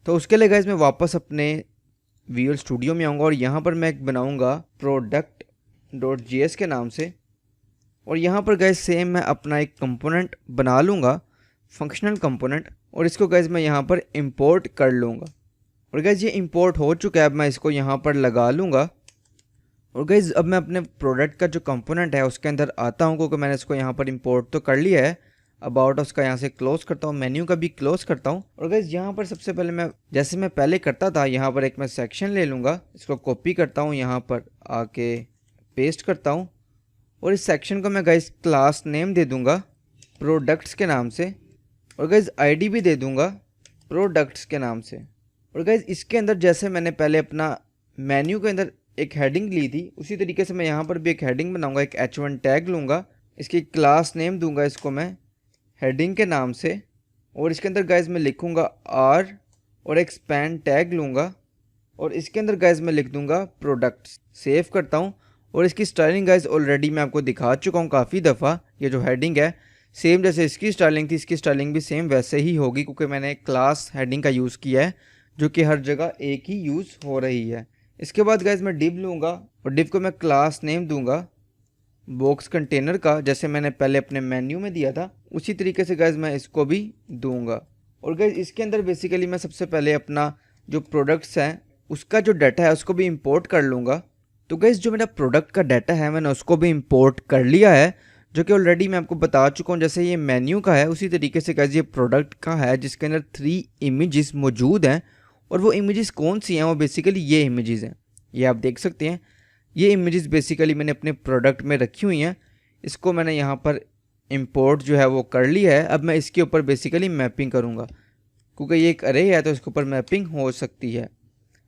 तो उसके लिए गाइज मैं वापस अपने विजुअल स्टूडियो में आऊँगा और यहाँ पर मैं एक बनाऊँगा product.js के नाम से, और यहाँ पर गाइज सेम मैं अपना एक कंपोनेंट बना लूँगा, फंक्शनल कंपोनेंट, और इसको गाइज मैं यहाँ पर इंपोर्ट कर लूँगा। और गाइज ये इंपोर्ट हो चुका है, अब मैं इसको यहाँ पर लगा लूँगा। और गाइज अब मैं अपने प्रोडक्ट का जो कंपोनेंट है उसके अंदर आता हूँ, क्योंकि मैंने इसको यहाँ पर इंपोर्ट तो कर लिया है। अबाउट उसका यहाँ से क्लोज करता हूँ, मेन्यू का भी क्लोज करता हूँ। और गाइज यहाँ पर सबसे पहले मैं जैसे मैं पहले करता था, यहाँ पर एक मैं सेक्शन ले लूँगा, इसको कॉपी करता हूँ, यहाँ पर आके पेस्ट करता हूँ, और इस सेक्शन को मैं गाइज क्लास नेम दे दूँगा प्रोडक्ट्स के नाम से, और गाइज ID भी दे दूँगा प्रोडक्ट्स के नाम से। और गाइज इसके अंदर जैसे मैंने पहले अपना मेन्यू के अंदर एक हेडिंग ली थी, उसी तरीके से मैं यहाँ पर भी एक हेडिंग बनाऊँगा, एक H1 टैग लूँगा, इसकी क्लास नेम दूँगा इसको मैं हेडिंग के नाम से, और इसके अंदर गाइज मैं लिखूँगा R, और एक स्पैन टैग लूँगा, और इसके अंदर गाइज मैं लिख दूँगा प्रोडक्ट्स। सेव करता हूँ। और इसकी स्टाइलिंग गाइज ऑलरेडी मैं आपको दिखा चुका हूँ काफ़ी दफ़ा। ये जो हेडिंग है सेम जैसे इसकी स्टाइलिंग थी, इसकी स्टाइलिंग भी सेम वैसे ही होगी, क्योंकि मैंने क्लास हेडिंग का यूज़ किया है जो कि हर जगह एक ही यूज़ हो रही है। इसके बाद गाइज मैं डिव लूँगा और डिव को मैं क्लास नेम दूँगा बॉक्स कंटेनर का, जैसे मैंने पहले अपने मेन्यू में दिया था उसी तरीके से गाइज मैं इसको भी दूँगा। और गाइज इसके अंदर बेसिकली मैं सबसे पहले अपना जो प्रोडक्ट्स हैं उसका जो डाटा है उसको भी इंपोर्ट कर लूँगा। तो गाइज जो मेरा प्रोडक्ट का डाटा है मैंने उसको भी इंपोर्ट कर लिया है, जो कि ऑलरेडी मैं आपको बता चुका हूँ। जैसे ये मेन्यू का है उसी तरीके से गाइज ये प्रोडक्ट का है, जिसके अंदर 3 इमेजेस मौजूद हैं, और वो इमेजेस कौन सी हैं, वो बेसिकली ये इमेजेस हैं, ये आप देख सकते हैं। ये इमेजेस बेसिकली मैंने अपने प्रोडक्ट में रखी हुई हैं। इसको मैंने यहाँ पर इंपोर्ट जो है वो कर लिया है। अब मैं इसके ऊपर बेसिकली मैपिंग करूँगा, क्योंकि ये एक अरे है तो इसके ऊपर मैपिंग हो सकती है।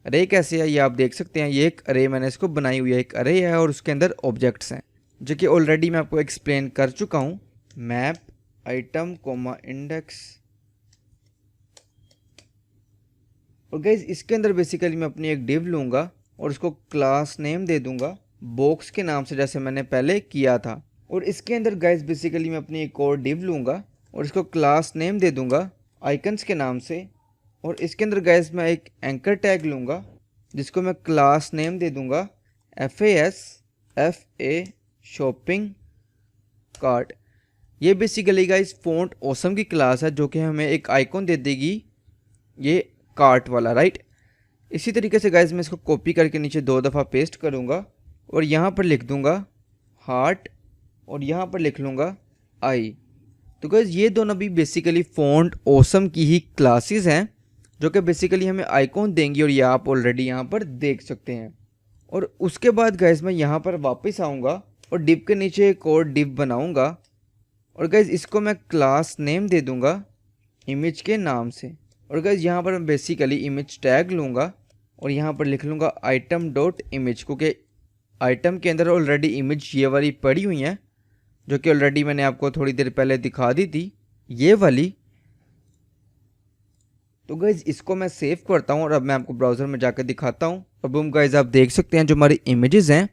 अरे कैसे है ये आप देख सकते हैं, ये एक अरे मैंने इसको बनाई हुई है, एक अरे है और उसके अंदर ऑब्जेक्ट्स हैं, जो कि ऑलरेडी मैं आपको एक्सप्लेन कर चुका हूँ। Map item comma index. और गाइज इसके अंदर बेसिकली मैं अपनी एक डिव लूँगा और उसको क्लास नेम दे दूँगा बॉक्स के नाम से, जैसे मैंने पहले किया था। और इसके अंदर गाइज बेसिकली मैं अपनी एक और डिव लूँगा और इसको क्लास नेम दे दूँगा आइकन्स के नाम से। और इसके अंदर गाइज मैं एक एंकर टैग लूँगा जिसको मैं क्लास नेम दे दूँगा FA शॉपिंग कार्ट। ये बेसिकली गाइज फ़ॉन्ट ऑसम की क्लास है, जो कि हमें एक आइकॉन दे देगी ये कार्ट वाला, राइट। इसी तरीके से गाइज मैं इसको कॉपी करके नीचे 2 दफ़ा पेस्ट करूँगा और यहाँ पर लिख दूँगा हार्ट और यहाँ पर लिख लूँगा आई। तो गाइज ये दोनों भी बेसिकली फ़ॉन्ट ऑसम की ही क्लासेस हैं, जो कि बेसिकली हमें आइकॉन देंगी, और ये आप ऑलरेडी यहाँ पर देख सकते हैं। और उसके बाद गाइज मैं यहाँ पर वापस आऊँगा और डिव के नीचे एक और डिव बनाऊँगा, और गाइज इसको मैं क्लास नेम दे दूंगा इमेज के नाम से। और गाइज यहाँ पर मैं बेसिकली इमेज टैग लूँगा और यहाँ पर लिख लूँगा आइटम डॉट इमेज, क्योंकि आइटम के अंदर ऑलरेडी इमेज ये वाली पड़ी हुई है जो कि ऑलरेडी मैंने आपको थोड़ी देर पहले दिखा दी थी, ये वाली। तो गाइज इसको मैं सेव करता हूँ और अब मैं आपको ब्राउज़र में जाकर दिखाता हूँ। अब हम गाइज आप देख सकते हैं जो हमारी इमेजेस हैं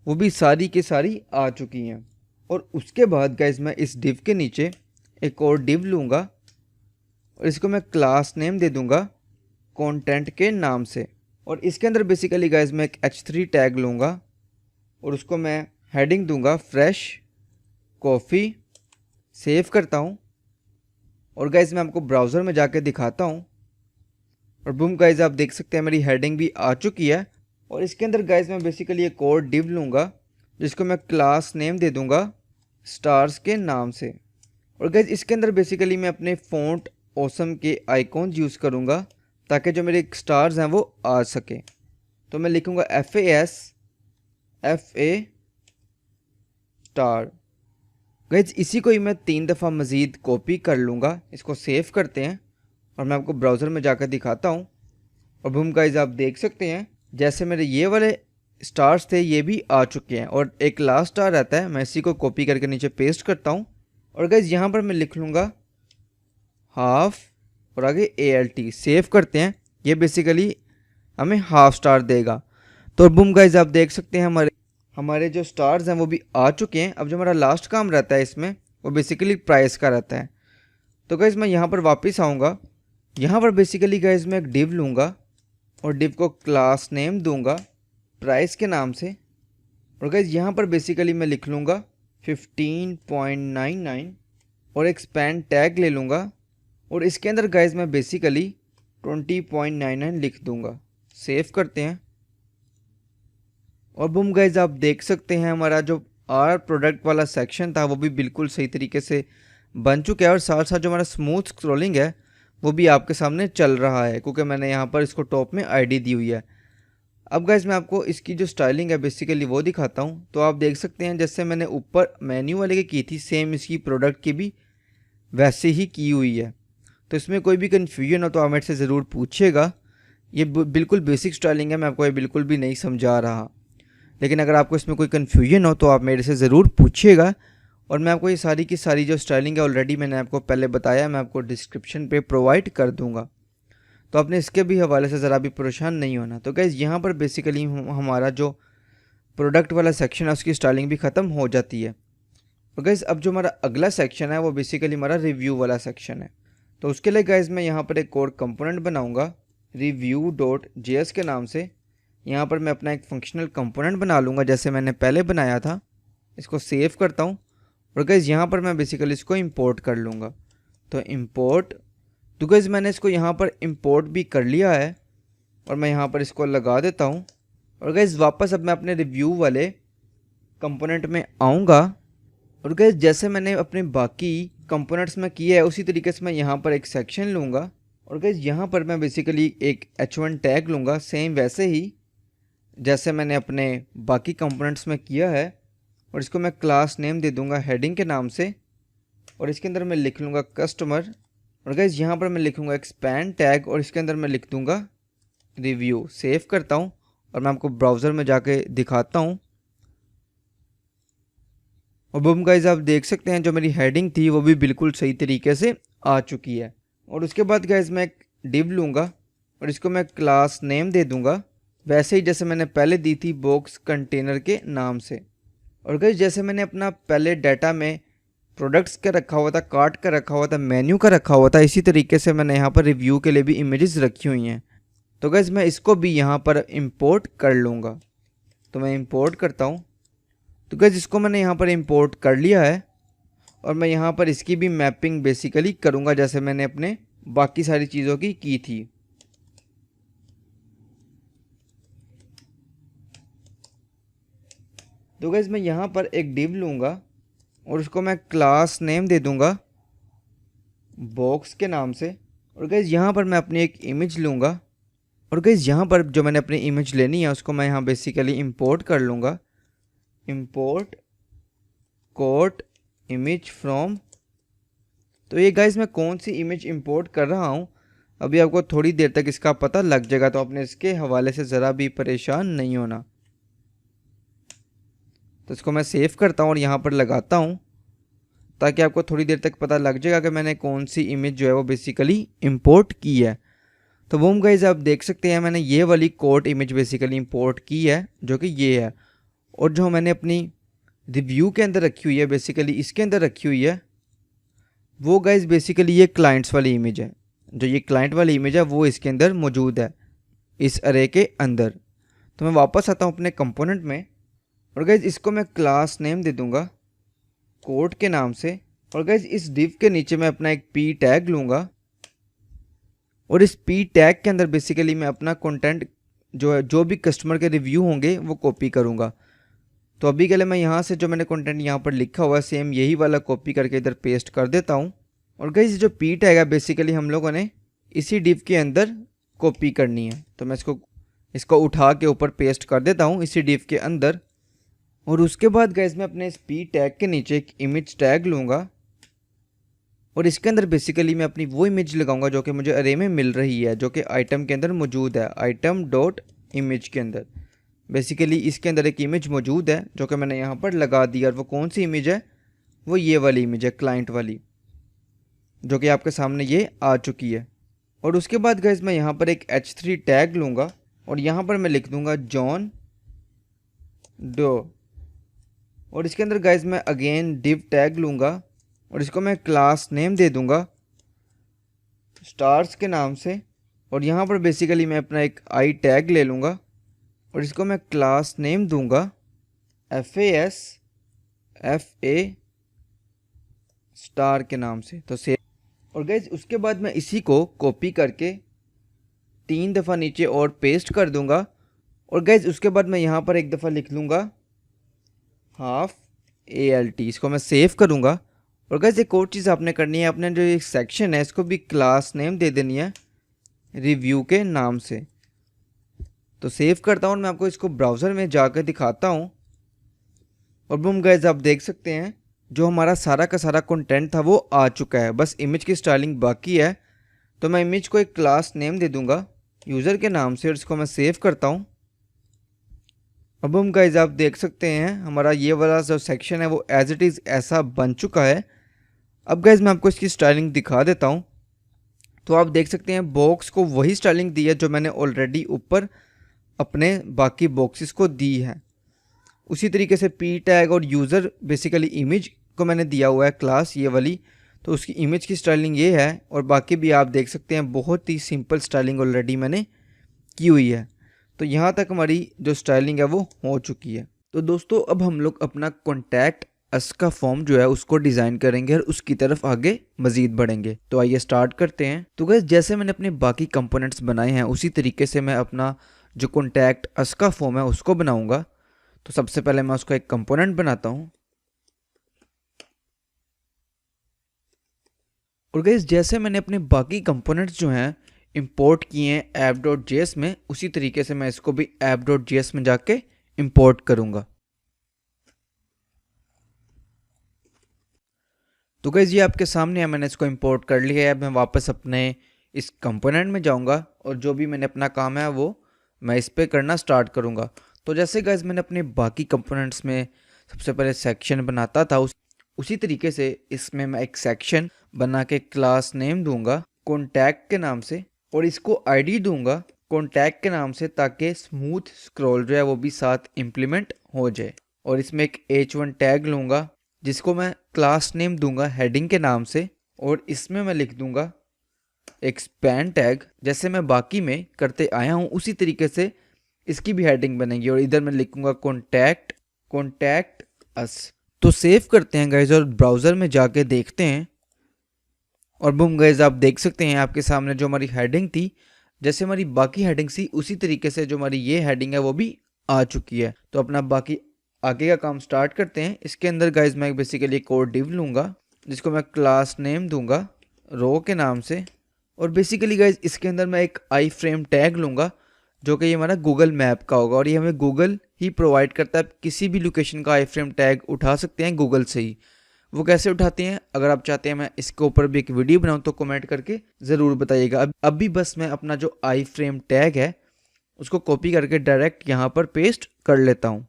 वो भी सारी की सारी आ चुकी हैं। और उसके बाद गाइज मैं इस डिव के नीचे एक और डिव लूँगा और इसको मैं क्लास नेम दे दूँगा कंटेंट के नाम से। और इसके अंदर बेसिकली गाइज मैं एक h3 टैग लूँगा और उसको मैं हेडिंग दूँगा फ्रेश कॉफ़ी। सेव करता हूँ और गाइज मैं आपको ब्राउज़र में जाके दिखाता हूँ। और बूम गाइज आप देख सकते हैं मेरी हेडिंग भी आ चुकी है। और इसके अंदर गाइज मैं बेसिकली एक और डिव लूँगा जिसको मैं क्लास नेम दे दूँगा स्टार्स के नाम से। और गाइज इसके अंदर बेसिकली मैं अपने फ़ॉन्ट ऑसम के आइकॉन यूज़ करूँगा ताकि जो मेरे स्टार्स हैं वो आ सके। तो मैं लिखूँगा FAS FA स्टार। गाइज इसी को ही मैं 3 दफ़ा मज़ीद कॉपी कर लूँगा। इसको सेव करते हैं और मैं आपको ब्राउज़र में जाकर दिखाता हूँ। और बूम गाइज आप देख सकते हैं जैसे मेरे ये वाले स्टार्स थे ये भी आ चुके हैं और एक लास्ट स्टार रहता है। मैं इसी को कॉपी करके नीचे पेस्ट करता हूँ और गाइज यहाँ पर मैं लिख लूँगा हाफ और आगे ALT। सेव करते हैं, ये बेसिकली हमें हाफ स्टार देगा। तो बूम गाइज आप देख सकते हैं हमारे जो स्टार्स हैं वो भी आ चुके हैं। अब जो हमारा लास्ट काम रहता है इसमें वो बेसिकली प्राइस का रहता है। तो गाइज मैं यहाँ पर वापस आऊँगा। यहाँ पर बेसिकली गाइज मैं एक डिव लूँगा और डिव को क्लास नेम दूँगा प्राइस के नाम से। और गाइज यहाँ पर बेसिकली मैं लिख लूँगा 15.99 और एक स्पैन टैग ले लूँगा और इसके अंदर गाइज मैं बेसिकली 20.99 लिख दूँगा। सेव करते हैं और बूम गाइज आप देख सकते हैं हमारा जो आर प्रोडक्ट वाला सेक्शन था वो भी बिल्कुल सही तरीके से बन चुका है। और साथ साथ जो हमारा स्मूथ स्क्रॉलिंग है वो भी आपके सामने चल रहा है क्योंकि मैंने यहाँ पर इसको टॉप में ID दी हुई है। अब गाइज मैं आपको इसकी जो स्टाइलिंग है बेसिकली वो दिखाता हूँ। तो आप देख सकते हैं जैसे मैंने ऊपर मेन्यू वाले की थी सेम इसकी प्रोडक्ट की भी वैसे ही की हुई है। तो इसमें कोई भी कन्फ्यूजन हो तो आप मेरे से ज़रूर पूछिएगा। ये बिल्कुल बेसिक स्टाइलिंग है, मैं आपको ये बिल्कुल भी नहीं समझा रहा, लेकिन अगर आपको इसमें कोई कन्फ्यूजन हो तो आप मेरे से ज़रूर पूछिएगा। और मैं आपको ये सारी की सारी जो स्टाइलिंग है ऑलरेडी मैंने आपको पहले बताया, मैं आपको डिस्क्रिप्शन पे प्रोवाइड कर दूंगा, तो आपने इसके भी हवाले से ज़रा भी परेशान नहीं होना। तो गाइज़ यहाँ पर बेसिकली हमारा जो प्रोडक्ट वाला सेक्शन है उसकी स्टाइलिंग भी ख़त्म हो जाती है। और गाइज़ अब जो हमारा अगला सेक्शन है वो बेसिकली हमारा रिव्यू वाला सेक्शन है। तो उसके लिए गाइज़ मैं यहाँ पर एक और कंपोनेंट बनाऊँगा review.js के नाम से। यहाँ पर मैं अपना एक फंक्शनल कंपोनेंट बना लूँगा जैसे मैंने पहले बनाया था। इसको सेव करता हूँ और गाइज़ यहाँ पर मैं बेसिकली इसको इंपोर्ट कर लूँगा। तो इंपोर्ट, तो गाइज़ मैंने इसको यहाँ पर इंपोर्ट भी कर लिया है और मैं यहाँ पर इसको लगा देता हूँ। और गाइज़ वापस अब मैं अपने रिव्यू वाले कंपोनेंट में आऊँगा और गाइज़ जैसे मैंने अपने बाकी कंपोनेंट्स में किया है उसी तरीके से मैं यहाँ पर एक सेक्शन लूँगा और गाइज़ यहाँ पर मैं बेसिकली एक h1 टैग लूँगा सेम वैसे ही जैसे मैंने अपने बाकी कंपोनेंट्स में किया है। और इसको मैं क्लास नेम दे दूँगा हेडिंग के नाम से और इसके अंदर मैं लिख लूँगा कस्टमर। और गाइज़ यहाँ पर मैं लिखूँगा एक्सपैंड टैग और इसके अंदर मैं लिख दूँगा रिव्यू। सेव करता हूँ और मैं आपको ब्राउज़र में जाके दिखाता हूँ। और बूम गाइज़ आप देख सकते हैं जो मेरी हेडिंग थी वो भी बिल्कुल सही तरीके से आ चुकी है। और उसके बाद गाइज़ मैं एक डिव लूँगा और इसको मैं क्लास नेम दे दूँगा वैसे ही जैसे मैंने पहले दी थी बॉक्स कंटेनर के नाम से। और गाइज़ जैसे मैंने अपना पहले डाटा में प्रोडक्ट्स का रखा हुआ था, कार्ट का रखा हुआ था, मेन्यू का रखा हुआ था, इसी तरीके से मैंने यहाँ पर रिव्यू के लिए भी इमेजेस रखी हुई हैं। तो गाइज़ मैं इसको भी यहाँ पर इंपोर्ट कर लूँगा। तो मैं इंपोर्ट करता हूँ। तो गाइज़ इसको मैंने यहाँ पर इंपोर्ट कर लिया है और मैं यहाँ पर इसकी भी मैपिंग बेसिकली करूँगा जैसे मैंने अपने बाकी सारी चीज़ों की थी। तो गाइज़ मैं यहाँ पर एक डिव लूँगा और उसको मैं क्लास नेम दे दूँगा बॉक्स के नाम से। और गाइज़ यहाँ पर मैं अपनी एक इमेज लूँगा और गाइज़ यहाँ पर जो मैंने अपनी इमेज लेनी है उसको मैं यहाँ बेसिकली इंपोर्ट कर लूँगा। Import quote image from. तो ये गाइज मैं कौन सी इमेज इंपोर्ट कर रहा हूँ अभी आपको थोड़ी देर तक इसका पता लग जाएगा, तो आपने इसके हवाले से ज़रा भी परेशान नहीं होना। तो इसको मैं सेव करता हूँ और यहाँ पर लगाता हूँ ताकि आपको थोड़ी देर तक पता लग जाएगा कि मैंने कौन सी इमेज जो है वो बेसिकली इंपोर्ट की है। तो बूम गाइज आप देख सकते हैं मैंने ये वाली कोट इमेज बेसिकली इंपोर्ट की है जो कि ये है, और जो मैंने अपनी रिव्यू के अंदर रखी हुई है बेसिकली इसके अंदर रखी हुई है वो गाइज बेसिकली ये क्लाइंट्स वाली इमेज है। जो ये क्लाइंट वाली इमेज है वो इसके अंदर मौजूद है इस अरे के अंदर। तो मैं वापस आता हूँ अपने कंपोनेंट में और गाइज इसको मैं क्लास नेम दे दूँगा कोड के नाम से, और गाइज इस डिव के नीचे मैं अपना एक पी टैग लूँगा और इस पी टैग के अंदर बेसिकली मैं अपना कंटेंट जो है जो भी कस्टमर के रिव्यू होंगे वो कॉपी करूँगा। तो अभी के लिए मैं यहाँ से जो मैंने कंटेंट यहाँ पर लिखा हुआ है सेम यही वाला कॉपी करके इधर पेस्ट कर देता हूँ। और गाइस जो पी टैग है बेसिकली हम लोगों ने इसी डिव के अंदर कॉपी करनी है। तो मैं इसको उठा के ऊपर पेस्ट कर देता हूँ इसी डिव के अंदर। और उसके बाद गाइस मैं अपने इस पी टैग के नीचे एक इमेज टैग लूँगा और इसके अंदर बेसिकली मैं अपनी वो इमेज लगाऊंगा जो कि मुझे अरे में मिल रही है, जो कि आइटम के अंदर मौजूद है आइटम डॉट इमेज के अंदर। बेसिकली इसके अंदर एक इमेज मौजूद है जो कि मैंने यहाँ पर लगा दी, और वो कौन सी इमेज है वो ये वाली इमेज है क्लाइंट वाली जो कि आपके सामने ये आ चुकी है। और उसके बाद गाइस मैं यहाँ पर एक h3 टैग लूँगा और यहाँ पर मैं लिख दूँगा जॉन डो, और इसके अंदर गाइस मैं अगेन डिव टैग लूँगा और इसको मैं क्लास नेम दे दूँगा स्टार्स के नाम से, और यहाँ पर बेसिकली मैं अपना एक आई टैग ले लूँगा और इसको मैं क्लास नेम दूंगा FAS FA स्टार के नाम से। तो सेव, और गाइज उसके बाद मैं इसी को कॉपी करके 3 दफ़ा नीचे और पेस्ट कर दूंगा, और गाइज उसके बाद मैं यहाँ पर एक दफ़ा लिख लूँगा हाफ ALT, इसको मैं सेव करूँगा। और गाइज एक और चीज़ आपने करनी है, अपने जो एक सेक्शन है इसको भी क्लास नेम दे देनी है रिव्यू के नाम से। तो सेव करता हूँ, मैं आपको इसको ब्राउज़र में जाकर दिखाता हूँ। और बूम गाइज आप देख सकते हैं जो हमारा सारा का सारा कंटेंट था वो आ चुका है, बस इमेज की स्टाइलिंग बाकी है। तो मैं इमेज को एक क्लास नेम दे दूंगा यूज़र के नाम से और इसको मैं सेव करता हूँ। अब बूम गाइज आप देख सकते हैं हमारा ये वाला जो सेक्शन है वो एज इट इज़ ऐसा बन चुका है। अब गाइज मैं आपको इसकी स्टाइलिंग दिखा देता हूँ। तो आप देख सकते हैं बॉक्स को वही स्टाइलिंग दी है जो मैंने ऑलरेडी ऊपर अपने बाकी बॉक्सेस को दी है। उसी तरीके से पी टैग और यूज़र बेसिकली इमेज को मैंने दिया हुआ है क्लास ये वाली, तो उसकी इमेज की स्टाइलिंग ये है। और बाकी भी आप देख सकते हैं बहुत ही सिंपल स्टाइलिंग ऑलरेडी मैंने की हुई है। तो यहाँ तक हमारी जो स्टाइलिंग है वो हो चुकी है। तो दोस्तों अब हम लोग अपना कॉन्टैक्ट अस का फॉर्म जो है उसको डिज़ाइन करेंगे और उसकी तरफ आगे मज़ीद बढ़ेंगे। तो आइए स्टार्ट करते हैं। तो गाइस जैसे मैंने अपने बाकी कंपोनेंट्स बनाए हैं उसी तरीके से मैं अपना जो कॉन्टैक्ट अस का फॉर्म है उसको बनाऊंगा। तो सबसे पहले मैं उसका एक कंपोनेंट बनाता हूं। और गाइस जैसे मैंने अपने बाकी कंपोनेंट्स जो हैं इंपोर्ट किए हैं app.js में, उसी तरीके से मैं इसको भी app.js में जाके इंपोर्ट करूंगा। तो गाइस ये आपके सामने है, मैंने इसको इंपोर्ट कर लिया है। मैं वापस अपने इस कंपोनेंट में जाऊंगा और जो भी मैंने अपना काम है वो मैं इस पर करना स्टार्ट करूंगा। तो जैसे गाइस मैंने अपने बाकी कंपोनेंट्स में सबसे पहले सेक्शन बनाता था उसी तरीके से इसमें मैं एक सेक्शन बना के क्लास नेम दूंगा कॉन्टैक्ट के नाम से, और इसको आईडी दूंगा कॉन्टैक्ट के नाम से ताकि स्मूथ स्क्रॉल जो है वो भी साथ इम्प्लीमेंट हो जाए। और इसमें एक h1 टैग लूँगा जिसको मैं क्लास नेम दूंगा हेडिंग के नाम से, और इसमें मैं लिख दूंगा एक्सपैंड टैग। जैसे मैं बाकी में करते आया हूँ उसी तरीके से इसकी भी हेडिंग बनेगी, और इधर मैं लिखूंगा कॉन्टैक्ट अस। तो सेव करते हैं गाइज और ब्राउज़र में जाके देखते हैं। और बूम गाइज आप देख सकते हैं आपके सामने जो हमारी हेडिंग थी, जैसे हमारी बाकी हेडिंग थी उसी तरीके से जो हमारी ये हेडिंग है वो भी आ चुकी है। तो अपना बाकी आगे का काम स्टार्ट करते हैं। इसके अंदर गाइज मैं बेसिकली एक और डिव लूँगा जिसको मैं क्लास नेम दूंगा रो के नाम से, और बेसिकली गाइज इसके अंदर मैं एक आई फ्रेम टैग लूँगा जो कि ये हमारा गूगल मैप का होगा, और ये हमें गूगल ही प्रोवाइड करता है। किसी भी लोकेशन का आई फ्रेम टैग उठा सकते हैं गूगल से ही। वो कैसे उठाते हैं, अगर आप चाहते हैं मैं इसके ऊपर भी एक वीडियो बनाऊं तो कमेंट करके ज़रूर बताइएगा। अभी बस मैं अपना जो आई फ्रेम टैग है उसको कॉपी करके डायरेक्ट यहाँ पर पेस्ट कर लेता हूँ।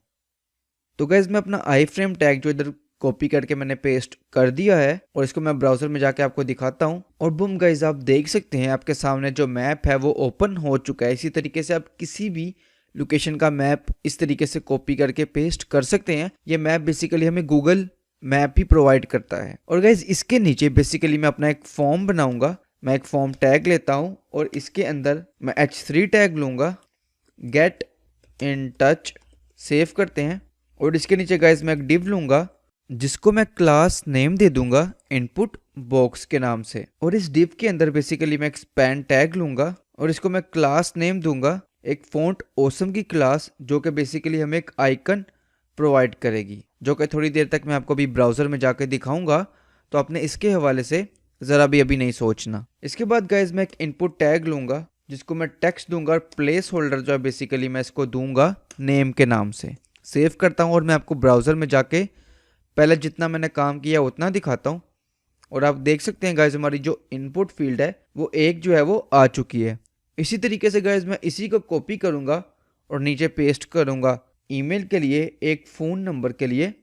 तो गाइज मैं अपना आई फ्रेम टैग जो इधर कॉपी करके मैंने पेस्ट कर दिया है और इसको मैं ब्राउजर में जाके आपको दिखाता हूँ। और बूम गाइज आप देख सकते हैं आपके सामने जो मैप है वो ओपन हो चुका है। इसी तरीके से आप किसी भी लोकेशन का मैप इस तरीके से कॉपी करके पेस्ट कर सकते हैं। ये मैप बेसिकली हमें गूगल मैप ही प्रोवाइड करता है। और गाइज इसके नीचे बेसिकली मैं अपना एक फॉर्म बनाऊंगा। मैं एक फॉर्म टैग लेता हूँ और इसके अंदर मैं H3 टैग लूंगा, गेट इन टच, सेव करते हैं। और इसके नीचे गाइज मैं एक डिव लूंगा जिसको मैं क्लास नेम दे दूंगा इनपुट बॉक्स के नाम से। और इस डिव के अंदर बेसिकली मैं एक स्पैन टैग लूंगा और इसको मैं क्लास नेम दूंगा एक फॉन्ट ऑसम की क्लास, जो कि बेसिकली हमें एक आइकन प्रोवाइड करेगी, जो कि थोड़ी देर तक मैं आपको अभी ब्राउजर में जाकर दिखाऊंगा। तो आपने इसके हवाले से ज़रा भी अभी नहीं सोचना। इसके बाद गाइज मैं एक इनपुट टैग लूंगा जिसको मैं टेक्स्ट दूंगा और प्लेस होल्डर जो है बेसिकली मैं इसको दूंगा नेम के नाम से। सेव करता हूँ और मैं आपको ब्राउज़र में जाके पहले जितना मैंने काम किया उतना दिखाता हूँ। और आप देख सकते हैं गाइज हमारी जो इनपुट फील्ड है वो एक जो है वो आ चुकी है। इसी तरीके से गाइज मैं इसी को कॉपी करूँगा और नीचे पेस्ट करूँगा ईमेल के लिए, एक फ़ोन नंबर के लिए,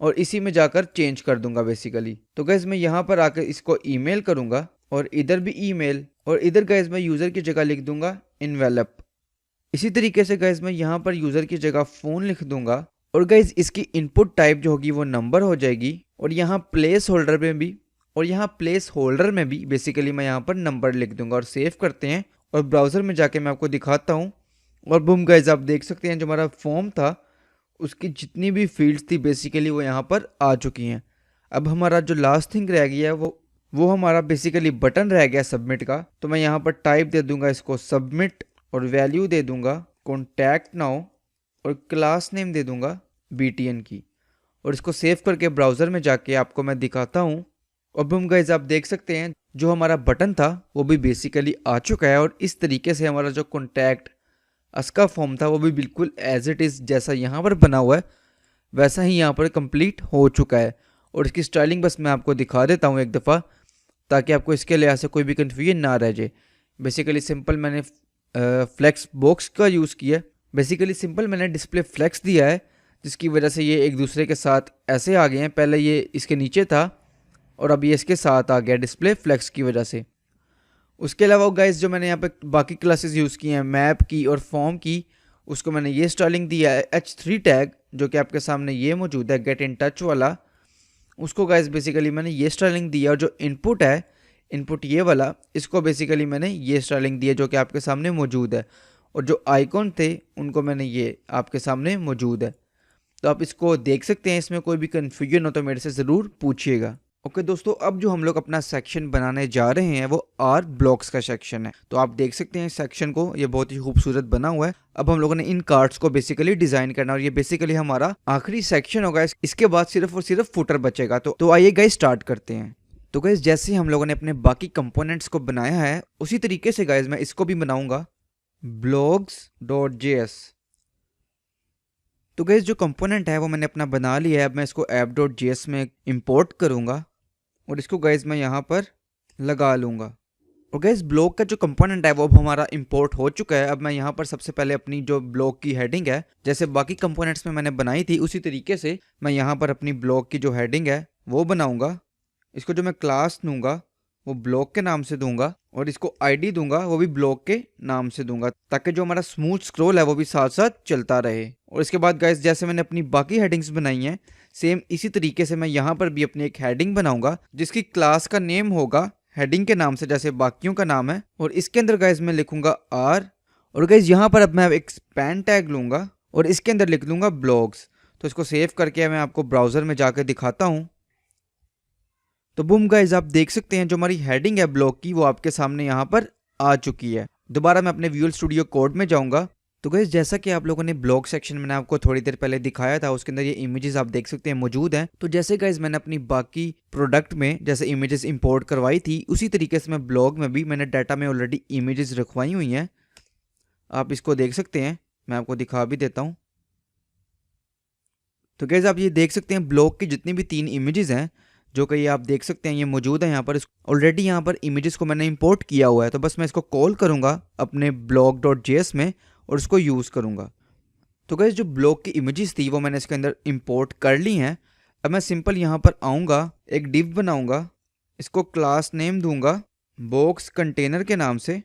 और इसी में जाकर चेंज कर दूंगा बेसिकली। तो गाइज मैं यहाँ पर आकर इसको ईमेल करूँगा और इधर भी ईमेल, और इधर गाइज मैं यूज़र की जगह लिख दूंगा इन्वेलप। इसी तरीके से गाइज मैं यहाँ पर यूज़र की जगह फ़ोन लिख दूंगा और गाइज इसकी इनपुट टाइप जो होगी वो नंबर हो जाएगी। और यहाँ प्लेस होल्डर में भी बेसिकली मैं यहाँ पर नंबर लिख दूंगा और सेव करते हैं। और ब्राउज़र में जाके मैं आपको दिखाता हूँ। और बूम गाइज आप देख सकते हैं जो हमारा फॉर्म था उसकी जितनी भी फील्ड्स थी बेसिकली वो यहाँ पर आ चुकी हैं। अब हमारा जो लास्ट थिंग रह गया है वो हमारा बेसिकली बटन रह गया सबमिट का। तो मैं यहाँ पर टाइप दे दूंगा इसको सबमिट और वैल्यू दे दूंगा कॉन्टैक्ट नाउ और क्लास नेम दे दूंगा BTN की। और इसको सेव करके ब्राउज़र में जाके आपको मैं दिखाता हूँ। और बूम गाइज आप देख सकते हैं जो हमारा बटन था वो भी बेसिकली आ चुका है। और इस तरीके से हमारा जो कॉन्टैक्ट असका फॉर्म था वो भी बिल्कुल एज इट इज़ जैसा यहाँ पर बना हुआ है वैसा ही यहाँ पर कंप्लीट हो चुका है। और इसकी स्टाइलिंग बस मैं आपको दिखा देता हूँ एक दफ़ा, ताकि आपको इसके लिहाज से कोई भी कन्फ्यूजन ना रह जाए। बेसिकली सिंपल मैंने फ्लेक्स बॉक्स का यूज़ किया है। बेसिकली सिंपल मैंने डिस्प्ले फ्लेक्स दिया है जिसकी वजह से ये एक दूसरे के साथ ऐसे आ गए हैं। पहले ये इसके नीचे था और अब ये इसके साथ आ गया डिस्प्ले फ्लेक्स की वजह से। उसके अलावा गाइस जो मैंने यहाँ पे बाकी क्लासेस यूज़ की हैं मैप की और फॉर्म की, उसको मैंने ये स्टाइलिंग दिया है H3 टैग जो कि आपके सामने ये मौजूद है गेट इन टच वाला। उसको गाइस बेसिकली मैंने ये स्टाइलिंग दिया और जो इनपुट है इनपुट ये वाला इसको बेसिकली मैंने ये स्टाइलिंग दी है जो कि आपके सामने मौजूद है। और जो आइकॉन थे उनको मैंने ये आपके सामने मौजूद है। तो आप इसको देख सकते हैं। इसमें कोई भी कन्फ्यूजन हो तो मेरे से ज़रूर पूछिएगा। ओके दोस्तों, अब जो हम लोग अपना सेक्शन बनाने जा रहे हैं वो आर ब्लॉक्स का सेक्शन है। तो आप देख सकते हैं इस सेक्शन को, ये बहुत ही खूबसूरत बना हुआ है। अब हम लोगों ने इन कार्ड्स को बेसिकली डिजाइन करना और ये बेसिकली हमारा आखिरी सेक्शन होगा। इसके बाद सिर्फ और सिर्फ फुटर बचेगा। तो आइए गाइस स्टार्ट करते हैं। तो गाइस जैसे हम लोगों ने अपने बाकी कंपोनेंट्स को बनाया है उसी तरीके से गाइस मैं इसको भी बनाऊंगा blogs.js। तो गाइस जो कंपोनेंट है वो मैंने अपना बना लिया है। अब मैं इसको app.js में इंपोर्ट करूंगा और इसको गाइस मैं यहाँ पर लगा लूँगा। और गाइस ब्लॉग का जो कंपोनेंट है वो अब हमारा इंपोर्ट हो चुका है। अब मैं यहाँ पर सबसे पहले अपनी जो ब्लॉग की हेडिंग है जैसे बाकी कंपोनेंट्स में मैंने बनाई थी उसी तरीके से मैं यहाँ पर अपनी ब्लॉग की जो हेडिंग है वो बनाऊँगा। इसको जो मैं क्लास दूंगा वो ब्लॉग के नाम से दूंगा और इसको ID दूंगा वो भी ब्लॉग के नाम से दूंगा, ताकि जो हमारा स्मूथ स्क्रॉल है वो भी साथ साथ चलता रहे। और इसके बाद गाइस जैसे मैंने अपनी बाकी हेडिंग्स बनाई हैं सेम इसी तरीके से मैं यहाँ पर भी अपनी एक हेडिंग बनाऊंगा जिसकी क्लास का नेम होगा हेडिंग के नाम से जैसे बाकियों का नाम है। और इसके अंदर गाइस मैं लिखूंगा R। और गाइस यहाँ पर अब मैं एक स्पैन टैग लूंगा और इसके अंदर लिख दूंगा ब्लॉग्स। तो इसको सेव करके मैं आपको ब्राउजर में जाकर दिखाता हूँ। तो बूम गाइस आप देख सकते हैं जो हमारी हेडिंग है ब्लॉग की वो आपके सामने यहाँ पर आ चुकी है। दोबारा मैं अपने विजुअल स्टूडियो कोड में जाऊंगा। तो गाइस जैसा कि आप लोगों ने ब्लॉग सेक्शन में आपको थोड़ी देर पहले दिखाया था उसके अंदर ये इमेजेस आप देख सकते हैं मौजूद हैं। तो जैसे गाइस मैंने अपनी बाकी प्रोडक्ट में जैसे इमेजेस इंपोर्ट करवाई थी उसी तरीके से मैं ब्लॉग में भी मैंने डाटा में ऑलरेडी इमेजेस रखवाई हुई हैं। आप इसको देख सकते हैं, मैं आपको दिखा भी देता हूँ। तो गाइस आप ये देख सकते हैं ब्लॉग की जितनी भी 3 इमेजेस हैं जो कि ये आप देख सकते हैं ये मौजूद है यहाँ पर। ऑलरेडी यहाँ पर इमेजेस को मैंने इंपोर्ट किया हुआ है, तो बस मैं इसको कॉल करूँगा अपने blog.js में और इसको यूज़ करूँगा। तो गाइस जो ब्लॉग की इमेजेस थी वो मैंने इसके अंदर इंपोर्ट कर ली हैं। अब मैं सिंपल यहाँ पर आऊँगा, एक डिव बनाऊँगा, इसको क्लास नेम दूंगा बॉक्स कंटेनर के नाम से,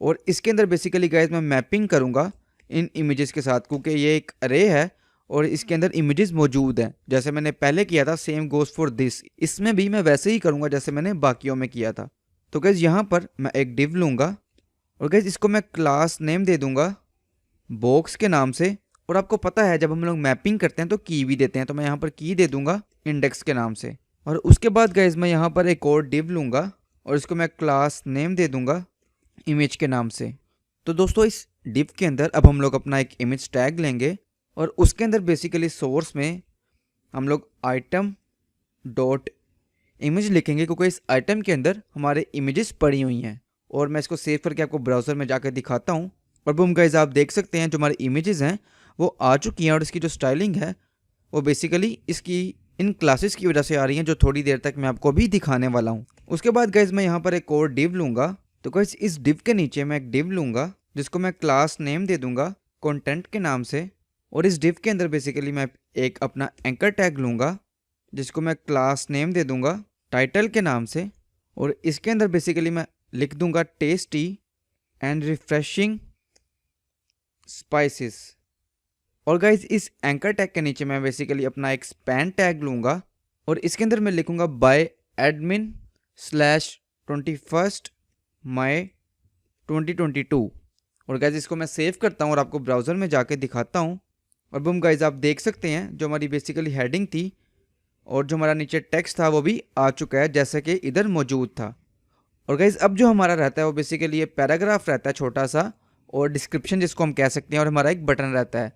और इसके अंदर बेसिकली गाइस मैं मैपिंग करूँगा इन इमेजेस के साथ, क्योंकि ये एक अरे है और इसके अंदर इमेजेस मौजूद हैं। जैसे मैंने पहले किया था सेम गोज़ फॉर दिस, इसमें भी मैं वैसे ही करूँगा जैसे मैंने बाकियों में किया था। तो गाइस यहाँ पर मैं एक डिव लूँगा और गाइस इसको मैं क्लास नेम दे दूँगा बॉक्स के नाम से। और आपको पता है जब हम लोग मैपिंग करते हैं तो की भी देते हैं, तो मैं यहाँ पर की दे दूँगा इंडेक्स के नाम से। और उसके बाद गाइस मैं यहाँ पर एक और डिव लूँगा और इसको मैं क्लास नेम दे दूँगा इमेज के नाम से। तो दोस्तों इस डिव के अंदर अब हम लोग अपना एक इमेज टैग लेंगे और उसके अंदर बेसिकली सोर्स में हम लोग आइटम डॉट इमेज लिखेंगे, क्योंकि इस आइटम के अंदर हमारे इमेजेस पड़ी हुई हैं। और मैं इसको सेव करके आपको ब्राउज़र में जाकर दिखाता हूँ। और बूम गाइस आप देख सकते हैं जो हमारी इमेजेस हैं वो आ चुकी हैं और इसकी जो स्टाइलिंग है वो बेसिकली इसकी इन क्लासेस की वजह से आ रही हैं, जो थोड़ी देर तक मैं आपको भी दिखाने वाला हूँ। उसके बाद गाइस मैं यहाँ पर एक और डिव लूँगा। तो गाइस इस डिव के नीचे मैं एक डिव लूँगा जिसको मैं क्लास नेम दे दूँगा कंटेंट के नाम से। और इस डिव के अंदर बेसिकली मैं एक अपना एंकर टैग लूँगा जिसको मैं क्लास नेम दे दूँगा टाइटल के नाम से। और इसके अंदर बेसिकली मैं लिख दूँगा टेस्टी एंड रिफ्रेशिंग स्पाइसेस। और गाइज इस एंकर टैग के नीचे मैं बेसिकली अपना एक स्पैन टैग लूँगा और इसके अंदर मैं लिखूँगा बाय एडमिन /21 मई 2022। और गाइज इसको मैं सेव करता हूँ और आपको ब्राउज़र में जाके दिखाता हूँ। और बूम गाइज आप देख सकते हैं जो हमारी बेसिकली हेडिंग थी और जो हमारा नीचे टेक्स्ट था वो भी आ चुका है जैसे कि इधर मौजूद था। और गाइज अब जो हमारा रहता है वो बेसिकली ये पैराग्राफ रहता है छोटा सा, और डिस्क्रिप्शन जिसको हम कह सकते हैं, और हमारा एक बटन रहता है।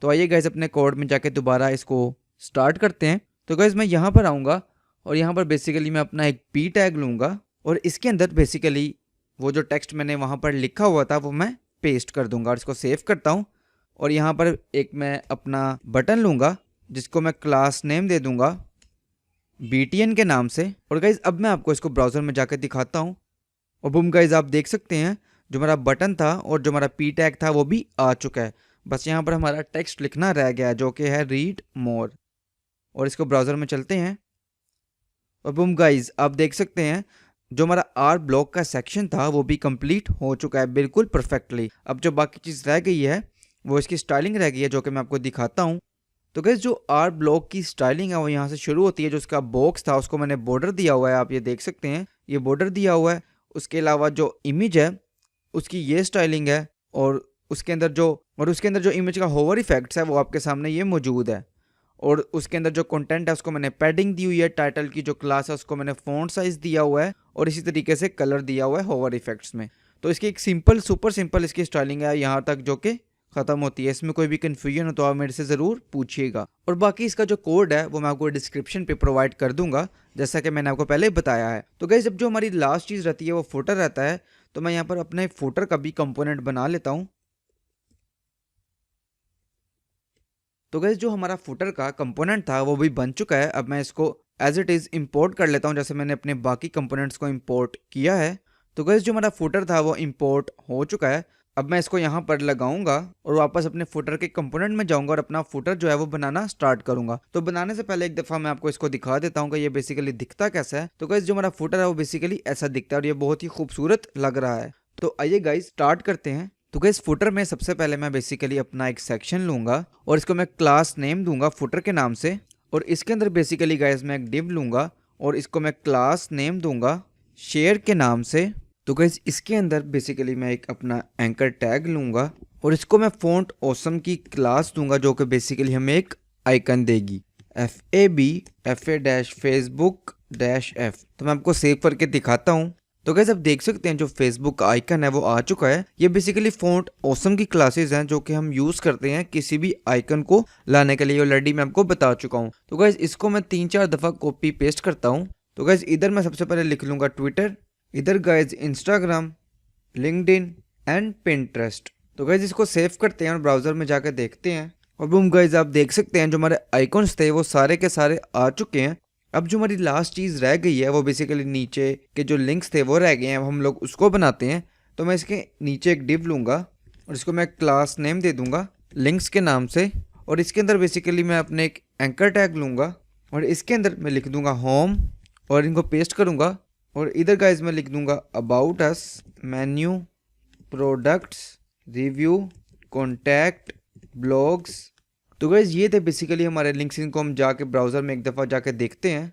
तो आइए गाइज अपने कोड में जाके दोबारा इसको स्टार्ट करते हैं। तो गाइज मैं यहाँ पर आऊँगा और यहाँ पर बेसिकली मैं अपना एक पी टैग लूँगा और इसके अंदर बेसिकली वो जो टेक्स्ट मैंने वहाँ पर लिखा हुआ था वो मैं पेस्ट कर दूँगा और इसको सेव करता हूँ। और यहाँ पर एक मैं अपना बटन लूँगा जिसको मैं क्लास नेम दे दूँगा BTN के नाम से। और गाइज अब मैं आपको इसको ब्राउज़र में जाकर दिखाता हूँ। और बूम गाइज आप देख सकते हैं जो हमारा बटन था और जो हमारा पी टैग था वो भी आ चुका है। बस यहाँ पर हमारा टेक्स्ट लिखना रह गया जो कि है रीड मोर। और इसको ब्राउज़र में चलते हैं और बूम गाइज आप देख सकते हैं जो हमारा आर ब्लॉक का सेक्शन था वो भी कंप्लीट हो चुका है बिल्कुल परफेक्टली। अब जो बाकी चीज़ रह गई है वो इसकी स्टाइलिंग रह गई है जो कि मैं आपको दिखाता हूँ। तो गाइज जो आर ब्लॉक की स्टाइलिंग है वो यहाँ से शुरू होती है। जो उसका बॉक्स था उसको मैंने बॉर्डर दिया हुआ है, आप ये देख सकते हैं ये बॉर्डर दिया हुआ है। उसके अलावा जो इमेज है उसकी ये स्टाइलिंग है और उसके अंदर जो इमेज का होवर इफेक्ट्स है वो आपके सामने ये मौजूद है। और उसके अंदर जो कंटेंट है उसको मैंने पैडिंग दी हुई है, टाइटल की जो क्लास है उसको मैंने फ़ॉन्ट साइज़ दिया हुआ है और इसी तरीके से कलर दिया हुआ है होवर इफेक्ट्स में। तो इसकी एक सिंपल सुपर सिंपल इसकी स्टाइलिंग है यहाँ तक जो कि ख़त्म होती है। इसमें कोई भी कन्फ्यूजन हो तो आप मेरे से ज़रूर पूछिएगा। और बाकी इसका जो कोड है वो मैं आपको डिस्क्रिप्शन पे प्रोवाइड कर दूंगा जैसा कि मैंने आपको पहले बताया है। तो गाइस जब जो हमारी लास्ट चीज़ रहती है वो फुटर रहता है, तो मैं यहाँ पर अपने फुटर का भी कंपोनेंट बना लेता हूँ। तो गाइस जो हमारा फुटर का कंपोनेंट था वो भी बन चुका है। अब मैं इसको एज इट इज़ इंपोर्ट कर लेता हूँ जैसे मैंने अपने बाकी कंपोनेंट्स को इंपोर्ट किया है। तो गाइस जो हमारा फुटर था वो इंपोर्ट हो चुका है। अब मैं इसको यहाँ पर लगाऊंगा और वापस अपने फुटर के कंपोनेंट में जाऊंगा और अपना फुटर जो है वो बनाना स्टार्ट करूंगा। तो बनाने से पहले एक दफ़ा मैं आपको इसको दिखा देता हूँ कि ये बेसिकली दिखता कैसा है। तो गाइस जो हमारा फुटर है वो बेसिकली ऐसा दिखता है और ये बहुत ही खूबसूरत लग रहा है। तो आइए गाइस स्टार्ट करते हैं। तो गाइस फुटर में सबसे पहले मैं बेसिकली अपना एक सेक्शन लूँगा और इसको मैं क्लास नेम दूंगा फुटर के नाम से। और इसके अंदर बेसिकली गाइस मैं एक डिव लूँगा और इसको मैं क्लास नेम दूंगा शेयर के नाम से। तो गाइस इसके अंदर बेसिकली मैं एक अपना एंकर टैग लूँगा और इसको मैं फ़ॉन्ट ऑसम की क्लास दूंगा जो कि बेसिकली हमें एक आइकन देगी FAB-FA-Facebook-F। तो मैं आपको सेव करके दिखाता हूँ। तो गाइस आप देख सकते हैं जो फेसबुक का आइकन है वो आ चुका है। ये बेसिकली फ़ॉन्ट ऑसम की क्लासेस हैं जो कि हम यूज़ करते हैं किसी भी आइकन को लाने के लिए। ऑलरेडी मैं आपको बता चुका हूँ। तो गाइस इसको मैं 3-4 दफ़ा कॉपी पेस्ट करता हूँ। तो गाइस इधर मैं सबसे पहले लिख लूँगा ट्विटर, इधर guys Instagram, LinkedIn and Pinterest. तो गाइज इसको सेव करते हैं और ब्राउज़र में जाकर देखते हैं। और बूम गाइज आप देख सकते हैं जो हमारे आइकॉन्स थे वो सारे के सारे आ चुके हैं। अब जो हमारी लास्ट चीज़ रह गई है वो बेसिकली नीचे के जो लिंक्स थे वो रह गए हैं, अब हम लोग उसको बनाते हैं। तो मैं इसके नीचे एक डिव लूँगा और इसको मैं क्लास नेम दे दूँगा लिंक्स के नाम से, और इसके अंदर बेसिकली मैं अपने एक एंकर टैग लूँगा और इसके अंदर मैं लिख दूँगा होम और इनको पेस्ट करूँगा, और इधर गाइज मैं लिख दूँगा about us, menu, products, review, contact, blogs. तो गाइज ये थे बेसिकली हमारे लिंक्स, इनको हम जाके ब्राउज़र में एक दफ़ा जाके देखते हैं।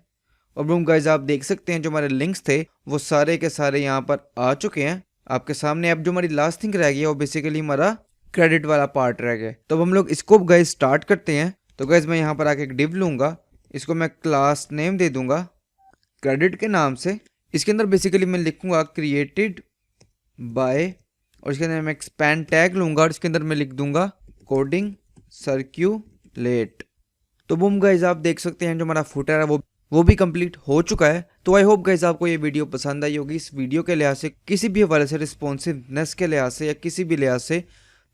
और बूम गाइज आप देख सकते हैं जो हमारे लिंक्स थे वो सारे के सारे यहाँ पर आ चुके हैं आपके सामने। अब जो हमारी लास्ट थिंग रह गई है वो बेसिकली हमारा क्रेडिट वाला पार्ट रह गया। तो अब हम लोग इसको गाइज स्टार्ट करते हैं। तो गाइज मैं यहाँ पर आके एक डिव लूँगा, इसको मैं क्लास नेम दे दूँगा क्रेडिट के नाम से। इसके अंदर बेसिकली मैं लिखूँगा क्रिएटेड बाय, और इसके अंदर मैं एक्सपैंड टैग लूँगा और इसके अंदर मैं लिख दूँगा कोडिंग सर्क्यूलेट। तो बूम गाइज आप देख सकते हैं जो हमारा फुटर है वो भी कंप्लीट हो चुका है। तो आई होप गाइज आपको ये वीडियो पसंद आई होगी। इस वीडियो के लिहाज से, किसी भी हवाले से, रिस्पॉन्सिवनेस के लिहाज से या किसी भी लिहाज से,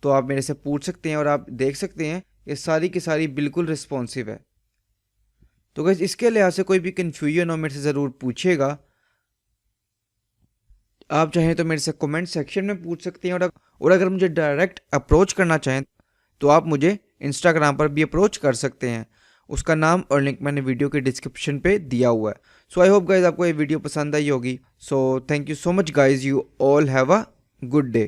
तो आप मेरे से पूछ सकते हैं और आप देख सकते हैं ये सारी की सारी बिल्कुल रिस्पॉन्सिव है। तो गाइज इसके लिहाज से कोई भी कन्फ्यूजन हो मेरे से ज़रूर पूछिएगा। आप चाहें तो मेरे से कमेंट सेक्शन में पूछ सकते हैं, और अगर मुझे डायरेक्ट अप्रोच करना चाहें तो आप मुझे इंस्टाग्राम पर भी अप्रोच कर सकते हैं। उसका नाम और लिंक मैंने वीडियो के डिस्क्रिप्शन पे दिया हुआ है। सो आई होप गाइज आपको ये वीडियो पसंद आई होगी। So thank you so much guys, you all have a good day.